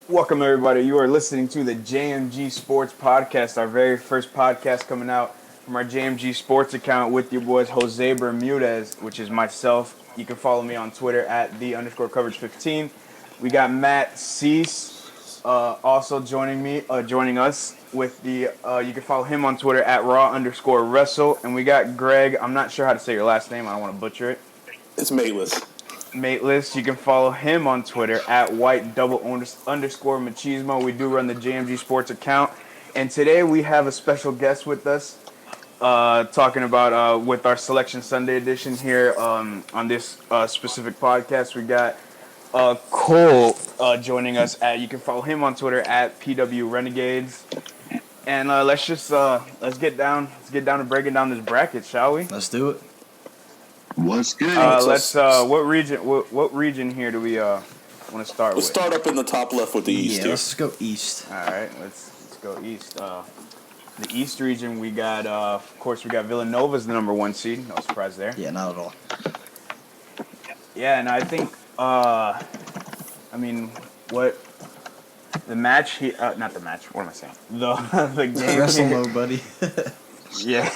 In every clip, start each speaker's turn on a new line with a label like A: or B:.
A: Welcome, everybody. You are listening to the JMG Sports Podcast, our very first podcast coming out from our JMG Sports account with your boys Jose Bermudez, which is myself. You can follow me on Twitter at @the_coverage15. We got Matt Cease also joining us with the. You can follow him on Twitter at @raw_wrestle, and we got Greg. I'm not sure how to say your last name. I don't want to butcher it.
B: It's Mateless.
A: Mateless. You can follow him on Twitter at @white_machismo. We do run the JMG Sports account. And today we have a special guest with us talking about with our Selection Sunday edition here on this specific podcast. We got Cole joining us you can follow him on Twitter at PW Renegades. And let's get down to breaking down this bracket, shall we?
C: Let's do it.
D: What's good?
A: What region here do we want to start with?
B: We'll start up in the top left with the East here.
C: Let's go East.
A: All right, let's go East. The East region, we got of course we got Villanova as the number 1 seed. No surprise there.
C: Yeah, not at all.
A: Yeah, and I think what the match here? Not the match. What am I saying? The game.
C: Wrestle
A: here,
C: mode, buddy.
A: yeah.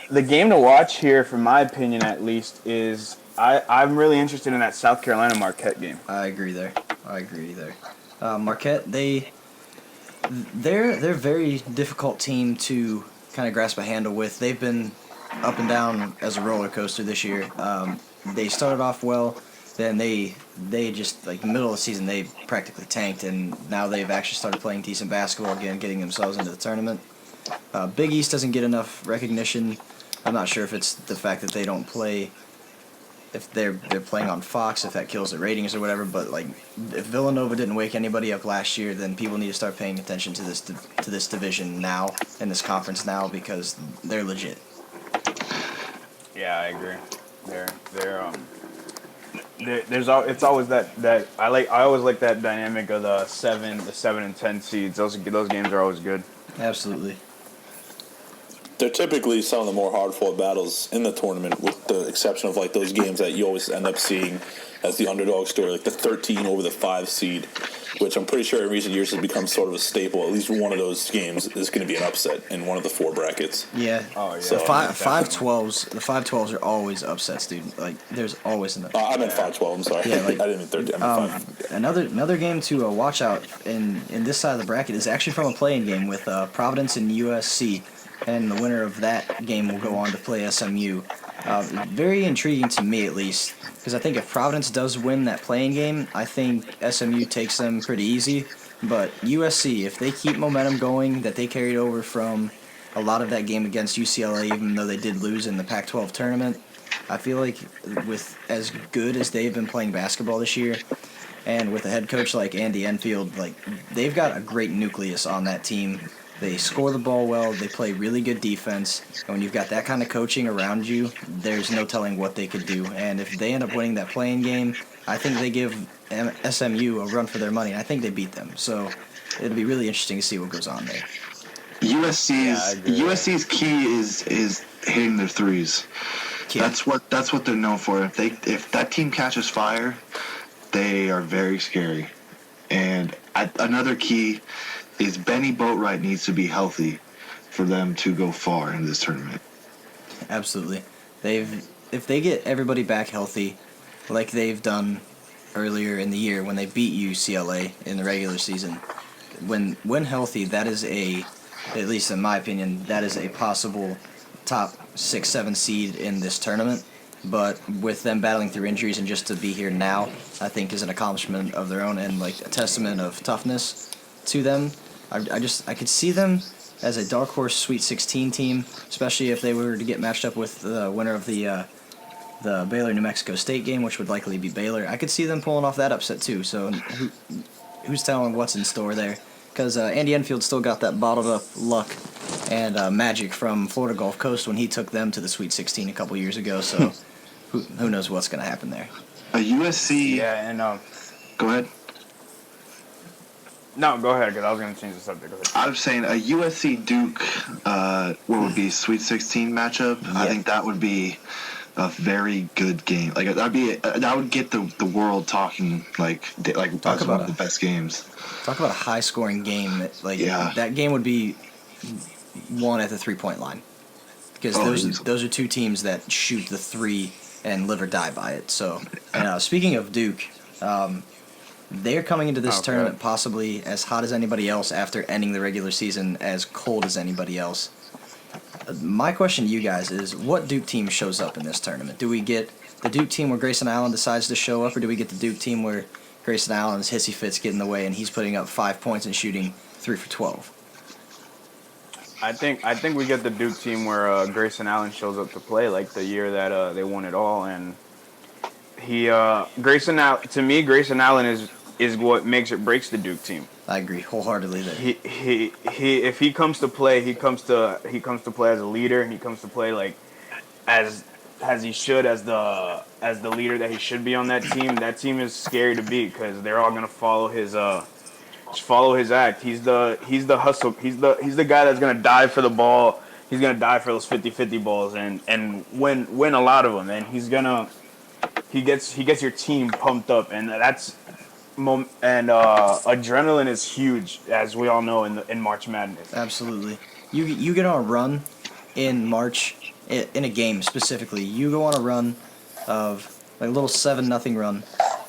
A: The game to watch here, from my opinion at least, is I'm really interested in that South Carolina Marquette game.
C: I agree there. Marquette, they're a very difficult team to kind of grasp a handle with. They've been up and down as a roller coaster this year. They started off well, then they just, like, the middle of the season, they practically tanked, and now they've actually started playing decent basketball again, getting themselves into the tournament. Big East doesn't get enough recognition. I'm not sure if it's the fact that they don't play, if they're playing on Fox, if that kills the ratings or whatever. But, like, if Villanova didn't wake anybody up last year, then people need to start paying attention to this division now and this conference now, because they're legit.
A: Yeah, I agree. It's always that I always like that dynamic of the 7 and 10 seeds. Those games are always good.
C: Absolutely.
B: They're typically some of the more hard-fought battles in the tournament, with the exception of, like, those games that you always end up seeing as the underdog story, like the 13 over the 5 seed, which I'm pretty sure in recent years has become sort of a staple. At least one of those games is going to be an upset in one of the 4 brackets.
C: Yeah.
A: Oh, yeah.
C: So the 5-12s are always upsets, dude. Like, there's always an upset.
B: I meant 5-12. I'm sorry.
C: Yeah, like,
B: I didn't mean 13. I meant 5.
C: Another game to watch out in this side of the bracket is actually from a playing game with Providence and USC, and the winner of that game will go on to play SMU. Very intriguing to me, at least, because I think if Providence does win that playing game, I think SMU takes them pretty easy. But USC, if they keep momentum going that they carried over from a lot of that game against UCLA, even though they did lose in the Pac-12 tournament, I feel like with as good as they've been playing basketball this year, and with a head coach like Andy Enfield, like, they've got a great nucleus on that team. They score the ball well, they play really good defense, and when you've got that kind of coaching around you, there's no telling what they could do. And if they end up winning that playing game, I think they give SMU a run for their money. I think they beat them. So it'll be really interesting to see what goes on there.
D: USC's key is hitting their threes.
C: Yeah.
D: That's what they're known for. If that team catches fire, they are very scary. And another key is Benny Boatwright needs to be healthy for them to go far in this tournament.
C: Absolutely. If they get everybody back healthy, like they've done earlier in the year when they beat UCLA in the regular season, when healthy, that is at least in my opinion, that is a possible top 6-7 seed in this tournament. But with them battling through injuries, and just to be here now, I think is an accomplishment of their own, and, like, a testament of toughness to them. I could see them as a dark horse Sweet 16 team, especially if they were to get matched up with the winner of the Baylor-New Mexico State game, which would likely be Baylor. I could see them pulling off that upset too. So who's telling what's in store there? Because Andy Enfield still got that bottled up luck and magic from Florida Gulf Coast when he took them to the Sweet 16 a couple years ago. So who knows what's going to happen there?
D: A USC.
A: Yeah, and
D: Go ahead.
A: No, go ahead, because I was going to change the subject. Go ahead.
D: I was saying a USC Duke, what would be Sweet 16 matchup.
C: Yeah.
D: I think that would be a very good game. Like that would get the world talking
C: Talk
D: as one
C: about
D: of the best games.
C: Talk about a high-scoring game.
D: Yeah.
C: That game would be won at the 3-point line because those are two teams that shoot the three and live or die by it. So, and speaking of Duke, they're coming into this tournament possibly as hot as anybody else after ending the regular season as cold as anybody else. My question to you guys is, what Duke team shows up in this tournament? Do we get the Duke team where Grayson Allen decides to show up, or do we get the Duke team where Grayson Allen's hissy fits get in the way and he's putting up 5 points and shooting 3 for 12?
A: I think we get the Duke team where Grayson Allen shows up to play, like the year that they won it all, and Grayson Allen is what makes or breaks the Duke team.
C: I agree wholeheartedly there.
A: He if he comes to play, he comes to play as a leader, and he comes to play like as he should, as the leader that he should be on that team. That team is scary to beat because they're all gonna follow his act. He's the hustle. He's the guy that's gonna dive for the ball. He's gonna dive for those 50-50 balls and win a lot of them. And he gets your team pumped up, and adrenaline is huge, as we all know in March Madness.
C: Absolutely. You get on a run in March in a game specifically. You go on a run of like a little 7-0 run.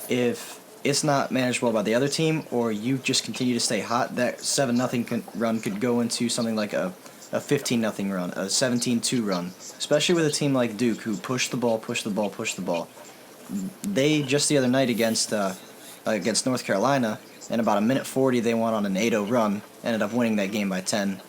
C: If it's not managed well by the other team, or you just continue to stay hot, that 7-0 run could go into something like a 15-0 run, a 17-2 run. Especially with a team like Duke, who push the ball. They just the other night against North Carolina, in about 1:40, they went on an 8-0 run, ended up winning that game by 10.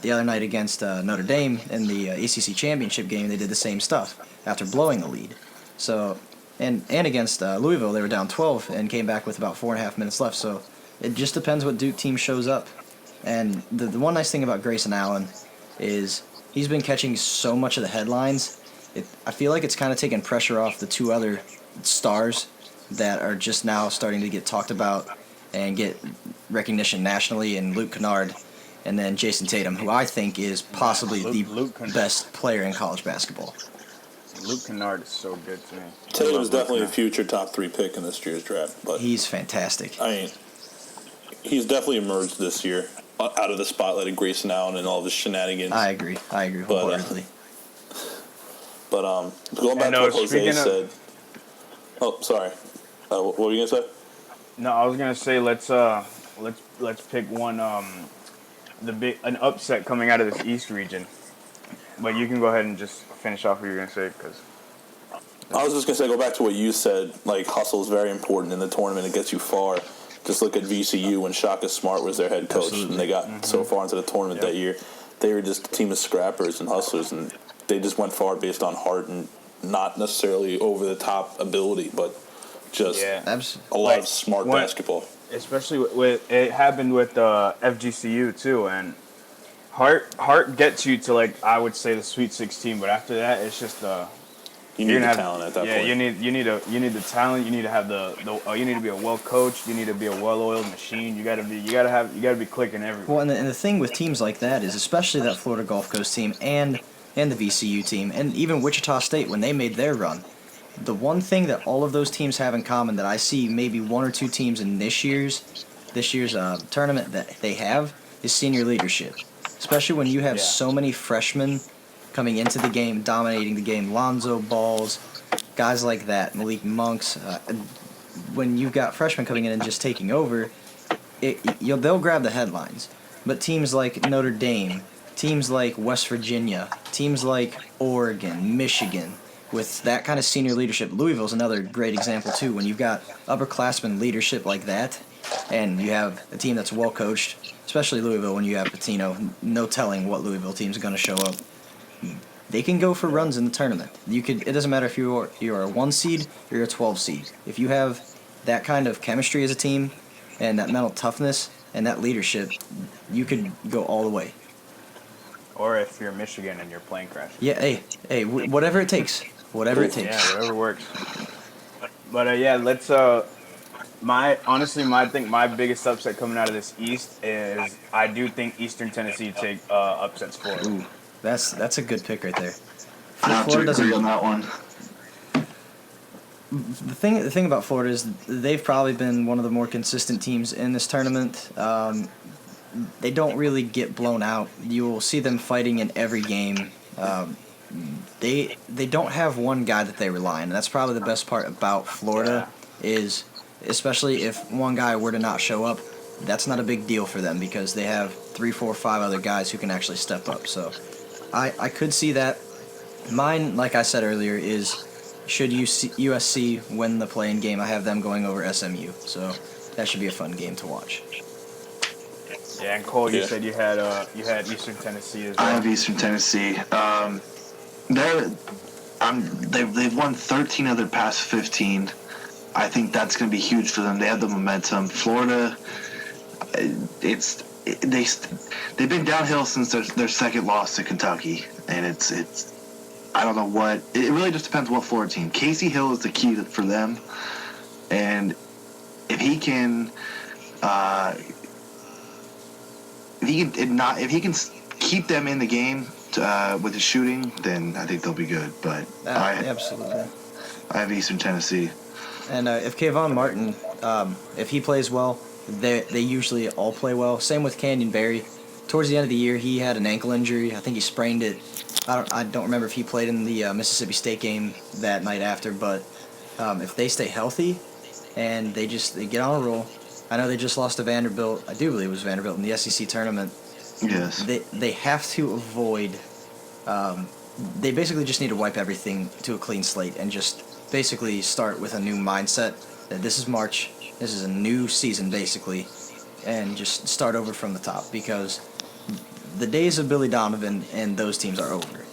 C: The other night against Notre Dame in the ACC championship game, they did the same stuff after blowing the lead. So, and against Louisville, they were down 12 and came back with about 4.5 minutes left. So it just depends what Duke team shows up. And the one nice thing about Grayson Allen is he's been catching so much of the headlines. I feel like it's kind of taken pressure off the two other stars that are just now starting to get talked about and get recognition nationally, in Luke Kennard and then Jason Tatum, who I think is possibly the best player in college basketball.
A: Luke Kennard is so good to me.
B: Tatum's definitely a future top 3 pick in this year's draft, but
C: he's fantastic.
B: I mean, he's definitely emerged this year out of the spotlight of Grayson Allen and all of his shenanigans.
C: I agree wholeheartedly.
B: But going back to what Jose said. Oh, sorry. What were you gonna say?
A: No, I was gonna say let's pick one an upset coming out of this East region. But you can go ahead and just finish off what you're gonna say, because
B: I was just gonna say, go back to what you said. Like, hustle is very important in the tournament. It gets you far. Just look at VCU when Shaka Smart was their head coach. Absolutely. And they got so far into the tournament that year. They were just a team of scrappers and hustlers, and they just went far based on heart and not necessarily over the top ability, but just a lot of smart basketball.
A: Especially with it happened with FGCU too, and heart gets you to, like, I would say, the Sweet 16, but after that it's just
B: you need the talent at that point.
A: Yeah, you need the talent. You need to have you need to be a well coached. You need to be a well oiled machine. You gotta be clicking everywhere.
C: Well, and the thing with teams like that is, especially that Florida Gulf Coast team and the VCU team and even Wichita State when they made their run, the one thing that all of those teams have in common that I see maybe one or two teams in this year's tournament that they have is senior leadership. Especially when you have so many freshmen coming into the game, dominating the game, Lonzo Balls, guys like that, Malik Monks. When you've got freshmen coming in and just taking over, they'll grab the headlines. But teams like Notre Dame, teams like West Virginia, teams like Oregon, Michigan, with that kind of senior leadership, Louisville's another great example too. When you've got upperclassmen leadership like that, and you have a team that's well coached, especially Louisville, when you have Patino, no telling what Louisville team's going to show up. They can go for runs in the tournament. It doesn't matter if you're a 1 seed or you're a 12 seed. If you have that kind of chemistry as a team and that mental toughness and that leadership, you could go all the way.
A: Or if you're Michigan and you're plane crashing.
C: Yeah, hey, whatever it takes. Whatever it takes.
A: Yeah, whatever works. But let's. I think my biggest upset coming out of this East is I do think Eastern Tennessee take upsets for it.
C: Ooh, that's a good pick right there.
D: I have to
C: Florida doesn't.
D: agree on that one.
C: The thing about Florida is they've probably been one of the more consistent teams in this tournament. They don't really get blown out. You will see them fighting in every game. They don't have one guy that they rely on. And that's probably the best part about Florida is, especially if one guy were to not show up, that's not a big deal for them because they have 3, 4, 5 other guys who can actually step up. So I could see that. Mine, like I said earlier, is should USC win the play-in game, I have them going over SMU. So that should be a fun game to watch.
A: Yeah, and Cole, you said you had Eastern Tennessee as well.
D: I have Eastern Tennessee. They've won 13 of their past 15. I think that's going to be huge for them. They have the momentum. Florida, they've been downhill since their second loss to Kentucky, and it's I don't know what. It really just depends what Florida team. Casey Hill is the key for them, and if he can. If he can keep them in the game with his shooting, then I think they'll be good. But
C: Absolutely.
D: I have Eastern Tennessee.
C: And if Kayvon Martin, if he plays well, they usually all play well. Same with Canyon Berry. Towards the end of the year, he had an ankle injury. I think he sprained it. I don't remember if he played in the Mississippi State game that night after. But if they stay healthy and they get on a roll. I know they just lost to Vanderbilt. I do believe it was Vanderbilt in the SEC tournament.
D: Yes.
C: They have to avoid. They basically just need to wipe everything to a clean slate and just basically start with a new mindset that this is March. This is a new season basically, and just start over from the top because the days of Billy Donovan and those teams are over.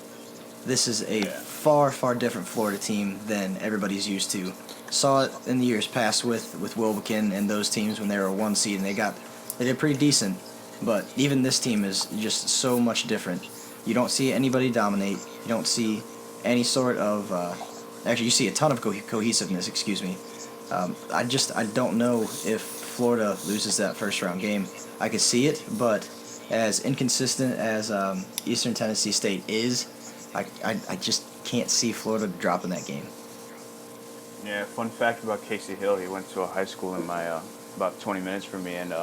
C: This is a far, far different Florida team than everybody's used to. Saw it in the years past with Wilbekin and those teams when they were a 1 seed and they did pretty decent. But even this team is just so much different. You don't see anybody dominate. You don't see any sort of actually you see a ton of cohesiveness. Excuse me. I don't know if Florida loses that first round game. I could see it, but as inconsistent as Eastern Tennessee State is, I just can't see Florida dropping that game.
A: Yeah, fun fact about Casey Hill, he went to a high school in my about 20 minutes from me, and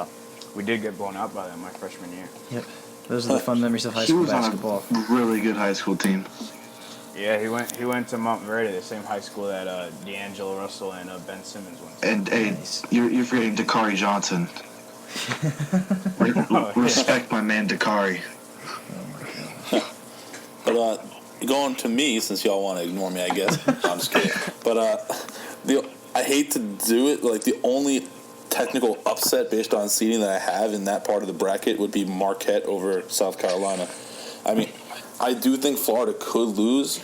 A: we did get blown out by them my freshman year.
C: Yep. Those are the fun memories of high school basketball.
D: He was on a really good high school team.
A: Yeah, he went to Montverde, the same high school that D'Angelo Russell and Ben Simmons went to.
D: And hey, you're forgetting Dakari Johnson. Respect my man Dakari.
B: But going to me, since y'all want to ignore me, I guess. I'm just kidding. But I hate to do it. Like the only technical upset based on seeding that I have in that part of the bracket would be Marquette over South Carolina. I mean, I do think Florida could lose.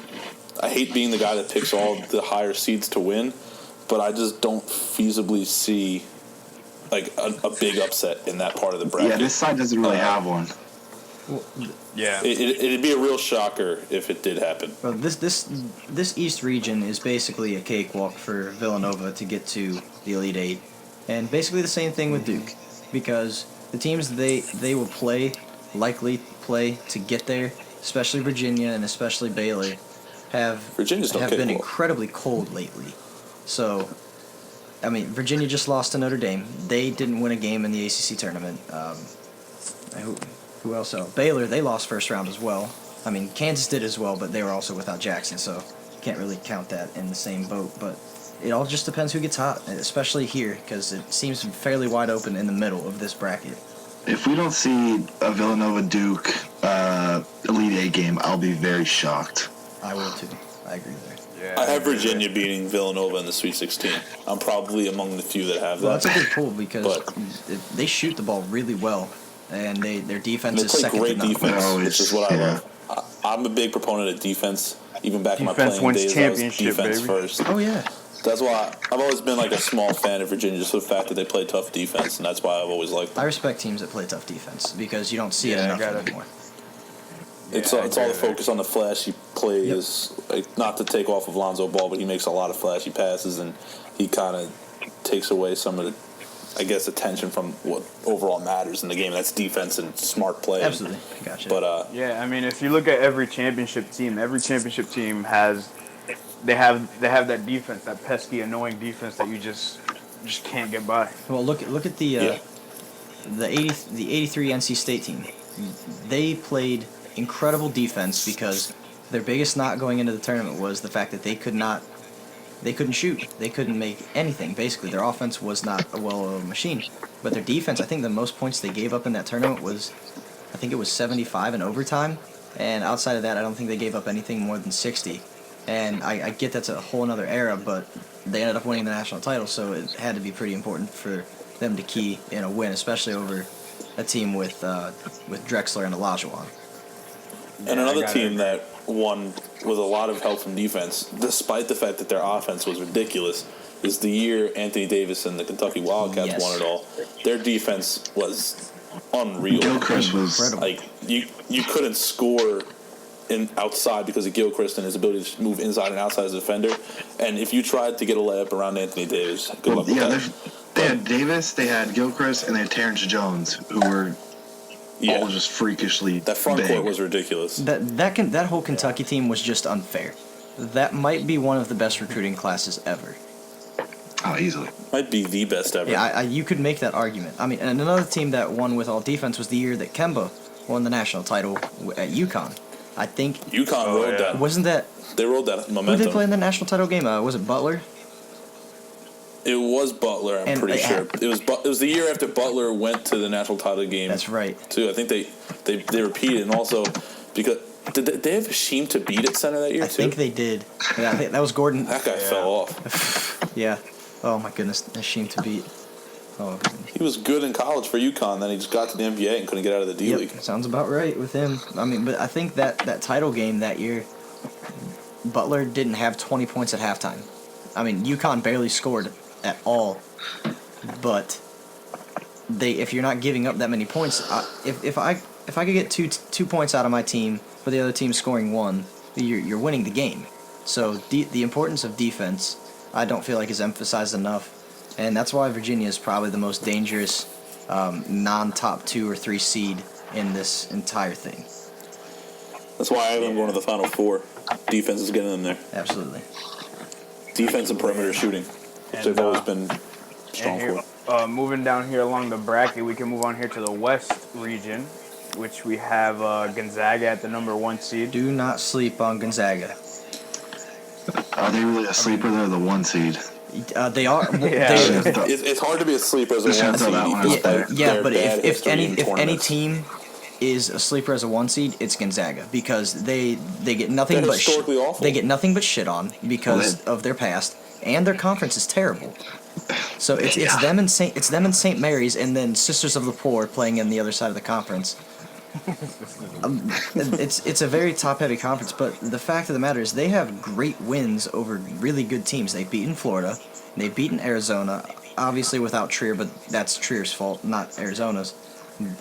B: I hate being the guy that picks all the higher seeds to win, but I just don't feasibly see like a big upset in that part of the bracket.
D: Yeah, this side doesn't really have one.
A: Yeah,
B: it'd be a real shocker if it did happen.
C: Well, this East region is basically a cakewalk for Villanova to get to the Elite Eight, and basically the same thing with Duke, because the teams they will likely play to get there, especially Virginia and especially Baylor, have been incredibly cold lately. So, I mean, Virginia just lost to Notre Dame. They didn't win a game in the ACC tournament. Who else? Baylor, they lost first round as well. I mean, Kansas did as well, but they were also without Jackson, so can't really count that in the same boat. But it all just depends who gets hot, especially here, because it seems fairly wide open in the middle of this bracket.
D: If we don't see a Villanova-Duke Elite Eight game, I'll be very shocked.
C: I will too. I agree there.
A: Yeah,
B: I have Virginia beating Villanova in the Sweet 16. I'm probably among the few that have that.
C: Well, that's a good pull because they shoot the ball really well, and their defense is second to none.
B: They play great defense, which is what I love. I'm a big proponent of defense. Even back in my playing days, I was defense
A: baby.
B: first.
C: Oh yeah.
B: That's why I've always been like a small fan of Virginia, just for the fact that they play tough defense, and that's why I've always liked them.
C: I respect teams that play tough defense because you don't see it enough anymore.
B: It's all the focus on the flashy plays. Yep. Like, not to take off of Lonzo Ball, but he makes a lot of flashy passes, and he kind of takes away some of I guess, attention from what overall matters in the game. That's defense and smart play.
C: Absolutely, gotcha.
B: But
A: Yeah, I mean, if you look at every championship team has they have that defense, that pesky, annoying defense that you just can't get by.
C: Well, look at the 83 NC State team. They played incredible defense because their biggest knot going into the tournament was the fact that they couldn't shoot. They couldn't make anything. Basically, their offense was not a well-oiled machine. But their defense, I think the most points they gave up in that tournament was, I think it was 75 in overtime. And outside of that, I don't think they gave up anything more than 60. And I get that's a whole other era, but they ended up winning the national title, so it had to be pretty important for them to key in a win, especially over a team with Drexler and Olajuwon.
B: And another team that won with a lot of help from defense, despite the fact that their offense was ridiculous, is the year Anthony Davis and the Kentucky Wildcats won it all. Their defense was unreal.
D: Gilchrist was
C: incredible.
B: Like you couldn't score outside because of Gilchrist and his ability to move inside and outside as a defender. And if you tried to get a layup around Anthony Davis, good luck with that.
D: They had Davis, they had Gilchrist, and they had Terrence Jones, who were all just freakishly
B: that front
D: big.
B: court was ridiculous.
C: That whole Kentucky team was just unfair. That might be one of the best recruiting classes ever.
D: Oh, easily.
B: Might be the best ever.
C: Yeah, you could make that argument. I mean, and another team that won with all defense was the year that Kemba won the national title at UConn. I think
B: UConn rode that.
C: Wasn't that
B: They rode that
C: who
B: momentum.
C: did they play in the national title game? Was it Butler?
B: It was Butler, I'm
C: And
B: pretty
C: they
B: sure.
C: had-
B: It was the year after Butler went to the national title game.
C: That's right.
B: Too. I think they repeated, and also because did they have Hasheem to beat at center that year
C: I
B: too?
C: think they did. Yeah, I think that was Gordon.
B: That guy fell off.
C: Yeah. Oh my goodness, a shame to beat. Oh.
B: He was good in college for UConn, then he just got to the NBA and couldn't get out of the D League.
C: Sounds about right with him. I mean, but I think that title game that year, Butler didn't have 20 points at halftime. I mean, UConn barely scored at all. But if you're not giving up that many points, if I could get two points out of my team, but the other team scoring one, you're winning the game. So the importance of defense, I don't feel like is emphasized enough. And that's why Virginia is probably the most dangerous non-top 2 or 3 seed in this entire thing.
B: That's why I have them going to the Final Four. Defense is getting them there.
C: Absolutely.
B: Defense and perimeter shooting, which they've always been strong for.
A: Moving down here along the bracket, we can move on here to the West region, which we have Gonzaga at the number 1 seed.
C: Do not sleep on Gonzaga.
D: Are they really a sleeper? They're the 1 seed.
C: They are.
A: Yeah.
B: It's hard to be a sleeper as a
D: Just
B: one
D: have to
B: seed.
D: throw that one out there.
C: Yeah,
B: They're
C: but
B: bad
C: if
B: history in
C: any
B: tournaments.
C: team is a sleeper as a 1 seed, it's Gonzaga because they get nothing
B: They're
C: but
B: historically awful.
C: they get nothing but shit on because of their past, and their conference is terrible. So it's them and St. Mary's, and then Sisters of the Poor playing in the other side of the conference. It's a very top-heavy conference, but the fact of the matter is they have great wins over really good teams. They've beaten Florida, they've beaten Arizona, obviously without Trier, but that's Trier's fault, not Arizona's.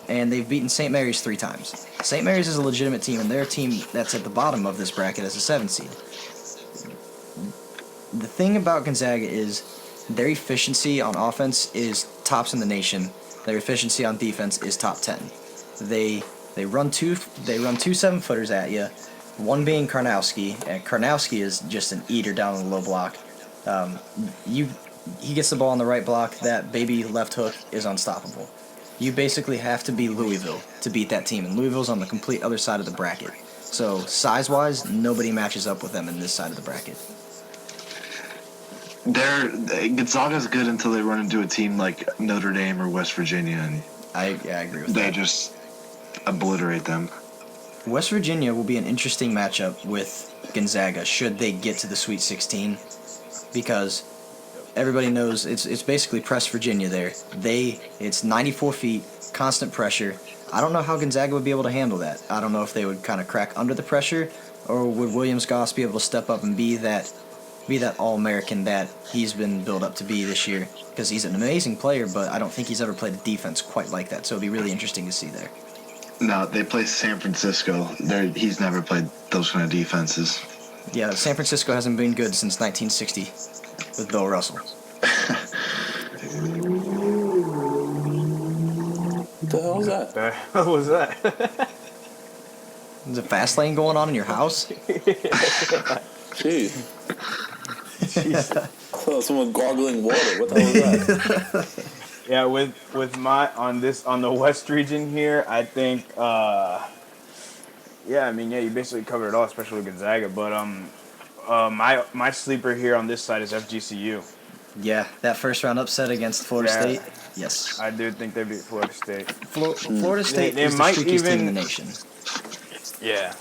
C: And they've beaten St. Mary's 3 times. St. Mary's is a legitimate team, and they're a team that's at the bottom of this bracket as a 7 seed. The thing about Gonzaga is their efficiency on offense is tops in the nation. Their efficiency on defense is top 10. They run two 7-footers at you, one being Karnowski, and Karnowski is just an eater down the low block. He gets the ball on the right block, that baby left hook is unstoppable. You basically have to be Louisville to beat that team, and Louisville's on the complete other side of the bracket. So size-wise, nobody matches up with them in this side of the bracket.
D: Gonzaga's good until they run into a team like Notre Dame or West Virginia, and
C: I agree with
D: they
C: that.
D: just obliterate them.
C: West Virginia will be an interesting matchup with Gonzaga should they get to the Sweet 16, because everybody knows it's basically press Virginia there. It's 94 feet, constant pressure. I don't know how Gonzaga would be able to handle that. I don't know if they would kind of crack under the pressure, or would Williams Goss be able to step up and be that All-American that he's been built up to be this year, because he's an amazing player, but I don't think he's ever played a defense quite like that, so it'd be really interesting to see there.
D: No, they play San Francisco. He's never played those kind of defenses.
C: Yeah, San Francisco hasn't been good since 1960 with Bill Russell.
B: was that?
A: What was that?
C: Is a fast lane going on in your house?
B: Jeez. Oh, someone gargling water. What the hell was that?
A: Yeah, with my on the West region here, I think yeah, I mean, yeah, you basically covered it all, especially with Gonzaga. But my sleeper here on this side is FGCU.
C: Yeah, that first round upset agained Florida
A: Yeah.
C: State. Yes.
A: I do think they beat Florida State.
C: Florida State
A: They
C: is the
A: might
C: streakiest team in
A: even-
C: the nation.
A: Yeah,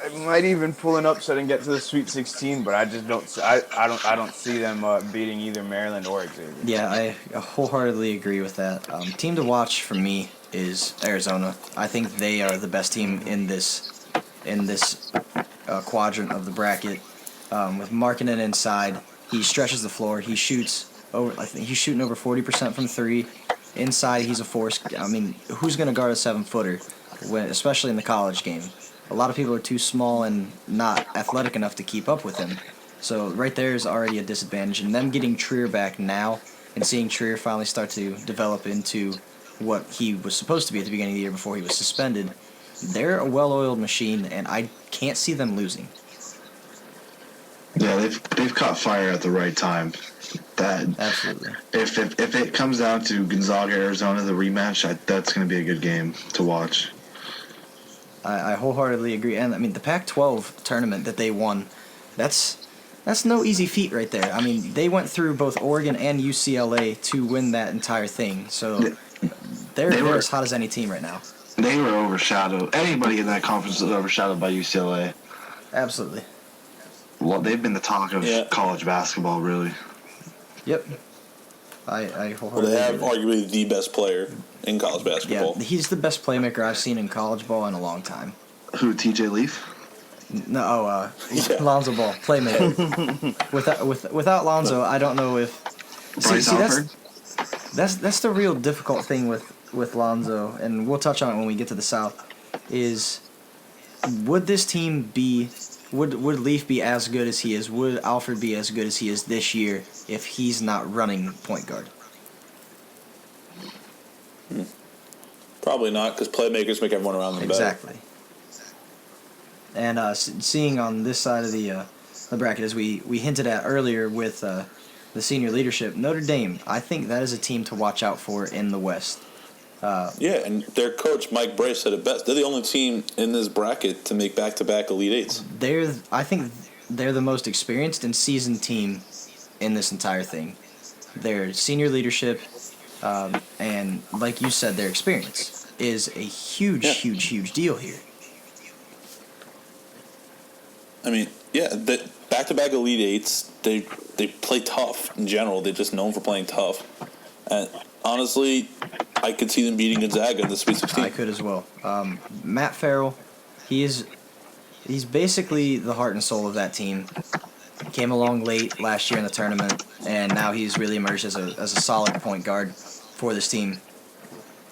A: I might even pull an upset and get to the Sweet 16, but I just don't. I don't see them beating either Maryland or Xavier.
C: Yeah, I wholeheartedly agree with that. Team to watch for me is Arizona. I think they are the best team in this quadrant of the bracket. With Markkanen inside, he stretches the floor. He shoots over. I think he's shooting over 40% from three. Inside, he's a force. I mean, who's going to guard a 7-footer, especially in the college game? A lot of people are too small and not athletic enough to keep up with him. So right there is already a disadvantage. And them getting Trier back now and seeing Trier finally start to develop into what he was supposed to be at the beginning of the year before he was suspended, they're a well-oiled machine, and I can't see them losing.
D: Yeah, they've caught fire at the right time. That
C: Absolutely.
D: if it comes down to Gonzaga Arizona the rematch, that's going to be a good game to watch.
C: I wholeheartedly agree. And I mean, the Pac-12 tournament that they won, that's no easy feat right there. I mean, they went through both Oregon and UCLA to win that entire thing. So they're as hot as any team right now.
D: They were overshadowed. Anybody in that conference was overshadowed by UCLA.
C: Absolutely.
D: Well, they've been the talk of college basketball, really.
C: Yep. I
B: Well,
C: wholeheartedly
B: they have
C: agree.
B: arguably the best player in college basketball.
C: Yeah, he's the best playmaker I've seen in college ball in a long time.
D: Who, TJ Leaf?
C: No,
B: Yeah.
C: Lonzo Ball, playmaker. Without Lonzo, I don't know if.
D: Bryce Alford?
C: That's the real difficult thing with Lonzo, and we'll touch on it when we get to the South. Is would this team be? Would Leaf be as good as he is? Would Alford be as good as he is this year if he's not running point guard?
B: Probably not, because playmakers make everyone around them
C: Exactly. And seeing on this side of the bracket, as we hinted at earlier with the senior leadership, Notre Dame, I think that is a team to watch out for in the West.
B: better. Yeah, and their coach, Mike Bray, said it best. They're the only team in this bracket to make back-to-back Elite Eights.
C: I think they're the most experienced and seasoned team in this entire thing. Their senior leadership, and like you said, their experience is a huge deal here.
B: I mean, yeah, the back-to-back Elite Eights, they play tough in general. They're just known for playing tough. And honestly, I could see them beating Gonzaga in the Sweet 16.
C: I could as well. Matt Farrell, he's basically the heart and soul of that team. Came along late last year in the tournament, and now he's really emerged as a solid point guard for this team.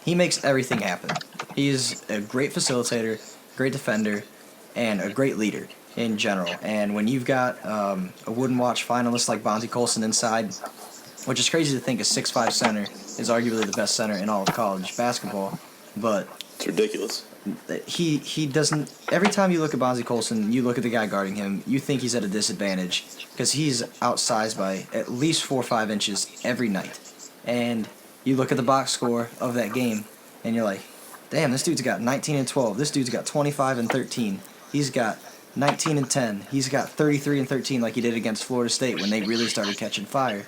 C: He makes everything happen. He is a great facilitator, great defender, and a great leader in general. And when you've got a Wooden Watch finalist like Bonzi Colson inside, which is crazy to think a 6'5" center is arguably the best center in all of college basketball, but
B: It's ridiculous.
C: he doesn't. Every time you look at Bonzi Colson, you look at the guy guarding him, you think he's at a disadvantage because he's outsized by at least 4 or 5 inches every night. And you look at the box score of that game, and you're like, damn, this dude's got 19 and 12. This dude's got 25 and 13. He's got 19 and 10. He's got 33 and 13 like he did against Florida State when they really started catching fire.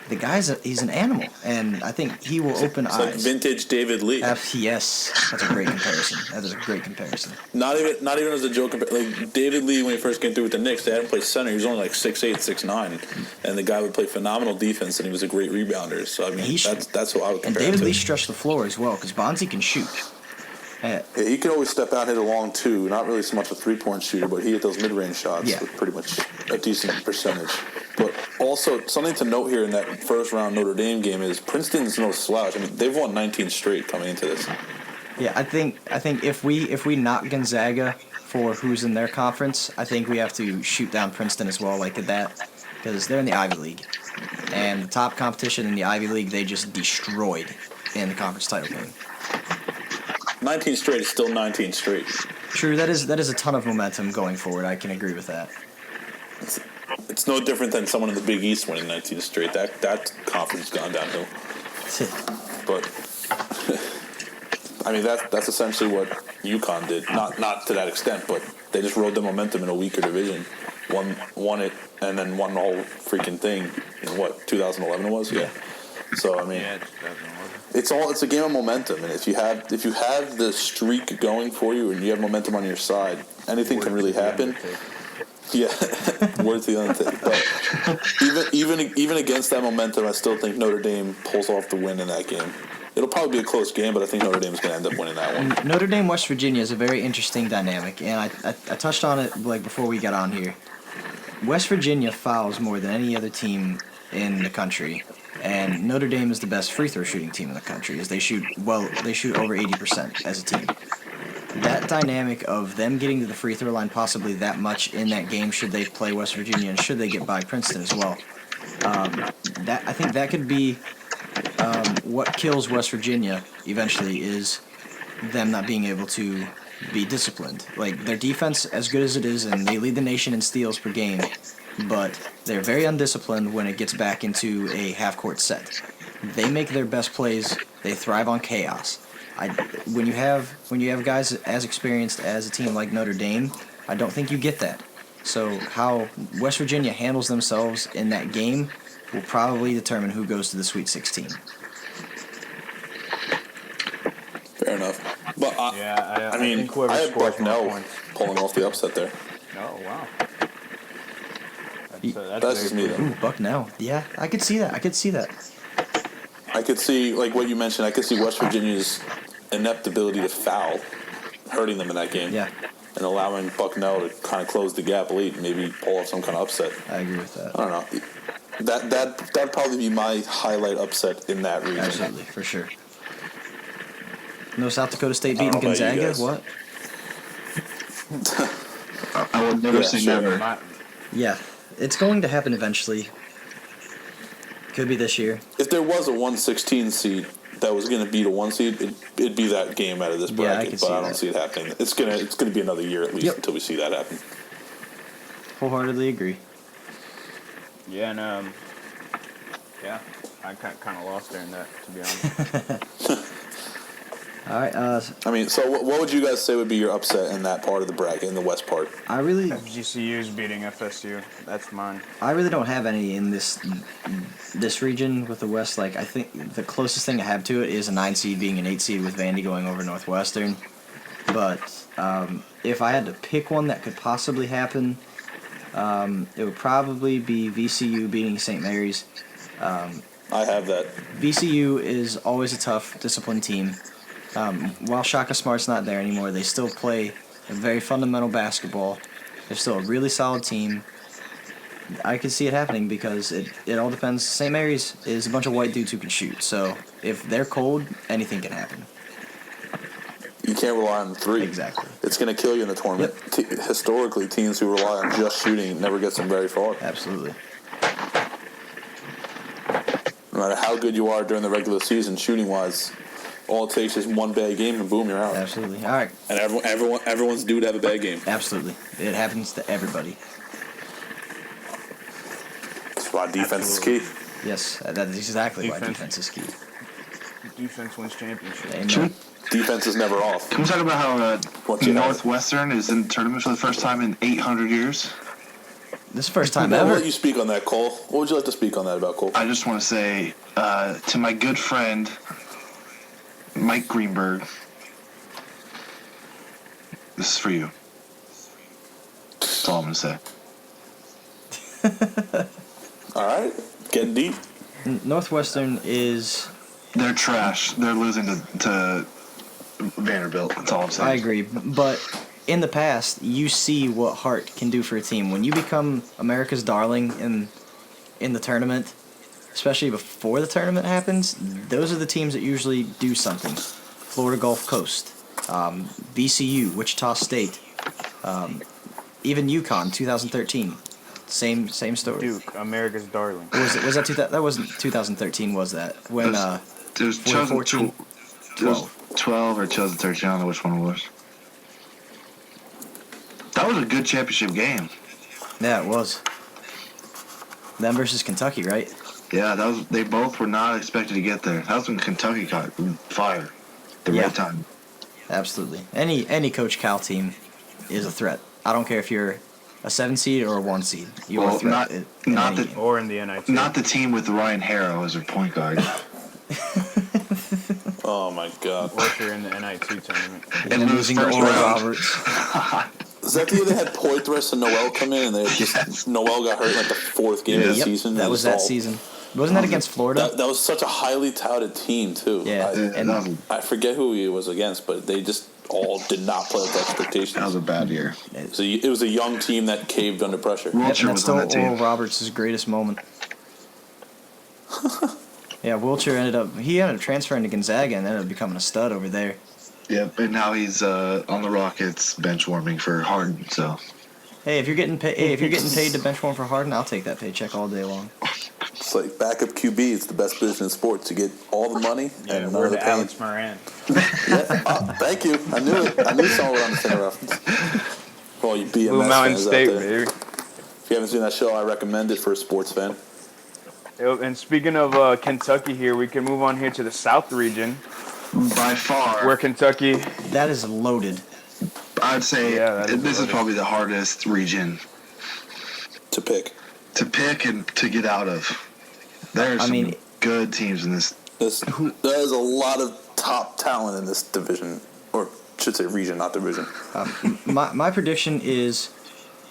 C: The he's an animal, and I think he will open
B: It's like
C: eyes.
B: vintage David Lee.
C: Yes, that's a great comparison. That is a great comparison.
B: Not even as a joke. Like David Lee, when he first came through with the Knicks, they had him play center. He was only like 6'8", 6'9", and the guy would play phenomenal defense, and he was a great rebounder. So I mean, that's who I would
C: And
B: compare
C: David
B: him
C: Lee
B: to.
C: stretched the floor as well because Bonzi can shoot.
B: Yeah, he can always step out, hit a long two. Not really so much a three-point shooter, but he hit those mid-range shots with pretty much a decent percentage. But also, something to note here in that first-round Notre Dame game is Princeton's no slouch. I mean, they've won 19 straight coming into this.
C: Yeah, I think if we knock Gonzaga for who's in their conference, I think we have to shoot down Princeton as well, like that, because they're in the Ivy League, and the top competition in the Ivy League they just destroyed in the conference title game.
B: 19 straight is still 19 straight.
C: True, that is a ton of momentum going forward. I can agree with that.
B: It's no different than someone in the Big East winning 19 straight. That conference has gone downhill. But I mean, that's essentially what UConn did. Not to that extent, but they just rode the momentum in a weaker division, won it, and then won the whole freaking thing in what 2011 it was. Yeah. So I mean, it's a game of momentum, and if you have the streak going for you and you have momentum on your side, anything can really happen. Yeah, worth the undertaking. But even against that momentum, I still think Notre Dame pulls off the win in that game. It'll probably be a close game, but I think Notre Dame's going to end up winning that one.
C: Notre Dame, West Virginia is a very interesting dynamic, and I touched on it like before we got on here. West Virginia fouls more than any other team in the country, and Notre Dame is the best free throw shooting team in the country. As they shoot over 80% as a team. That dynamic of them getting to the free throw line possibly that much in that game, should they play West Virginia and should they get by Princeton as well, I think that could be what kills West Virginia eventually, is them not being able to be disciplined. Like, their defense, as good as it is, and they lead the nation in steals per game, but they're very undisciplined when it gets back into a half-court set. They make their best plays. They thrive on chaos. When you have guys as experienced as a team like Notre Dame, I don't think you get that. So how West Virginia handles themselves in that game will probably determine who goes to the Sweet 16.
B: Fair enough. But I mean,
A: think whoever
B: I had
A: scores more
B: Bucknell
A: points.
B: pulling off the upset there.
A: Oh wow.
B: That's just me, though.
C: Ooh, Bucknell. Yeah, I could see that. I could see, like what you mentioned, I could see West Virginia's inept ability to foul hurting them in that game. Yeah.
B: And allowing Bucknell to kind of close the gap late and maybe pull off some kind of upset.
C: I agree with that.
B: I don't know. That'd probably be my highlight upset in that region.
C: Absolutely, for sure. No South Dakota State beating
B: I don't know about you
C: Gonzaga?
B: guys.
C: What?
D: I would never say
B: sure.
D: never.
C: Yeah, it's going to happen eventually. Could be this year.
B: If there was a 116 seed that was going to beat a 1 seed, it'd be that game out of this
C: Yeah, I
B: bracket.
C: could
B: But
C: see
B: I don't
C: that.
B: see it happening. It's gonna be another year at least until we see that happen.
C: Wholeheartedly agree.
A: Yeah, and yeah, I kind of lost there in that, to be honest.
C: All right,
B: I mean, so what would you guys say would be your upset in that part of the bracket, in the West part?
A: GCU's beating FSU. That's mine.
C: I really don't have any in this region with the West. Like, I think the closest thing I have to it is a 9 seed being an 8 seed with Vandy going over Northwestern. But if I had to pick one that could possibly happen, it would probably be VCU beating St. Mary's.
B: I have that.
C: VCU is always a tough, disciplined team. While Shaka Smart's not there anymore, they still play a very fundamental basketball. They're still a really solid team. I could see it happening because it all depends. St. Mary's is a bunch of white dudes who can shoot. So if they're cold, anything can happen.
B: You can't rely on the three.
C: Exactly.
B: It's going to kill you in the tournament. Historically, teams who rely on just shooting never gets them very far.
C: Absolutely.
B: No matter how good you are during the regular season, shooting-wise, all it takes is one bad game and boom, you're out.
C: Absolutely. All right.
B: And everyone's due to have a bad game.
C: Absolutely. It happens to everybody.
B: That's why defense is key.
C: Yes, that is exactly why
A: Defense.
C: defense is key.
A: Defense wins championships.
C: Amen.
B: Defense is never off.
D: Can we talk about how
B: What you have?
D: Northwestern is in the tournament for the first time in 800 years?
C: This is the first time
B: I'll
C: ever.
B: let you speak on that, Cole. What would you like to speak on that about, Cole?
D: I just want to say to my good friend Mike Greenberg, this is for you. That's all I'm going to say.
B: All right. Getting deep.
C: Northwestern is...
D: They're trash. They're losing to Vanderbilt. That's all I'm saying.
C: I agree, but in the past, you see what Hart can do for a team. When you become America's darling in the tournament, especially before the tournament happens, those are the teams that usually do something. Florida Gulf Coast, VCU, Wichita State, even UConn, 2013. Same story.
A: Duke, America's darling.
C: Was that that wasn't 2013? Was that when?
D: It was
C: 2014.
D: 12. 2012 or 2013. I don't know which one it was. That was a good championship game.
C: Yeah, it was. Them versus Kentucky, right?
D: Yeah, that was. They both were not expected to get there. That was when Kentucky caught fire. The
C: Yeah.
D: right time.
C: Absolutely. Any Coach Cal team is a threat. I don't care if you're a 7 seed or a 1 seed. You are a
D: Well,
C: threat.
D: not
C: any
D: the
C: game.
A: Or in the NIT.
D: not the team with Ryan Harrow as their point guard.
B: Oh my God.
A: Or if you're in the NIT tournament.
C: And
D: lose
C: losing to
D: first
C: Oral
D: round.
C: Roberts.
B: Is that the year they had Poitras and Noel come in, and they just
D: Yes.
B: Noel got hurt in like the 4th game of the
C: Yep,
B: season?
C: that
B: They
C: was
B: just
C: that
B: all-
C: season. Wasn't that against Florida?
B: That was such a highly touted team too.
C: Yeah. And
D: that, was,
B: I forget who he was against, but they just all did not play up to expectations.
D: that was a bad year.
B: So it was a young team that caved under pressure.
C: Yep,
D: Wiltshire
C: and that's
D: was on
C: still
D: that
C: Oral
D: team.
C: Roberts' greatest moment. Yeah, Wiltshire ended up transferring to Gonzaga and ended up becoming a stud over there.
D: Yep, and now he's on the Rockets bench warming for Harden. So
C: Hey, if you're getting paid to bench warm for Harden, I'll take that paycheck all day long.
B: It's like backup QB. It's the best position in sports. You get all the money
A: Yeah,
B: and
A: we're
B: more the
A: to
B: pain.
A: Alex Moran.
B: Thank you. I knew it. I knew someone would understand the reference. For all you BMS
A: Blue Mountain
B: fans
A: State,
B: out there.
A: baby.
B: If you haven't seen that show, I recommend it for a sports fan.
A: And speaking of Kentucky here, we can move on here to the South region,
D: by far,
A: where Kentucky,
C: That is loaded.
D: I'd say
A: Yeah, that is
D: this is
A: loaded.
D: probably the hardest region
B: To pick.
D: to pick and to get out of. There's some good teams in this.
B: There's a lot of top talent in this division, or should say region, not division.
C: My prediction is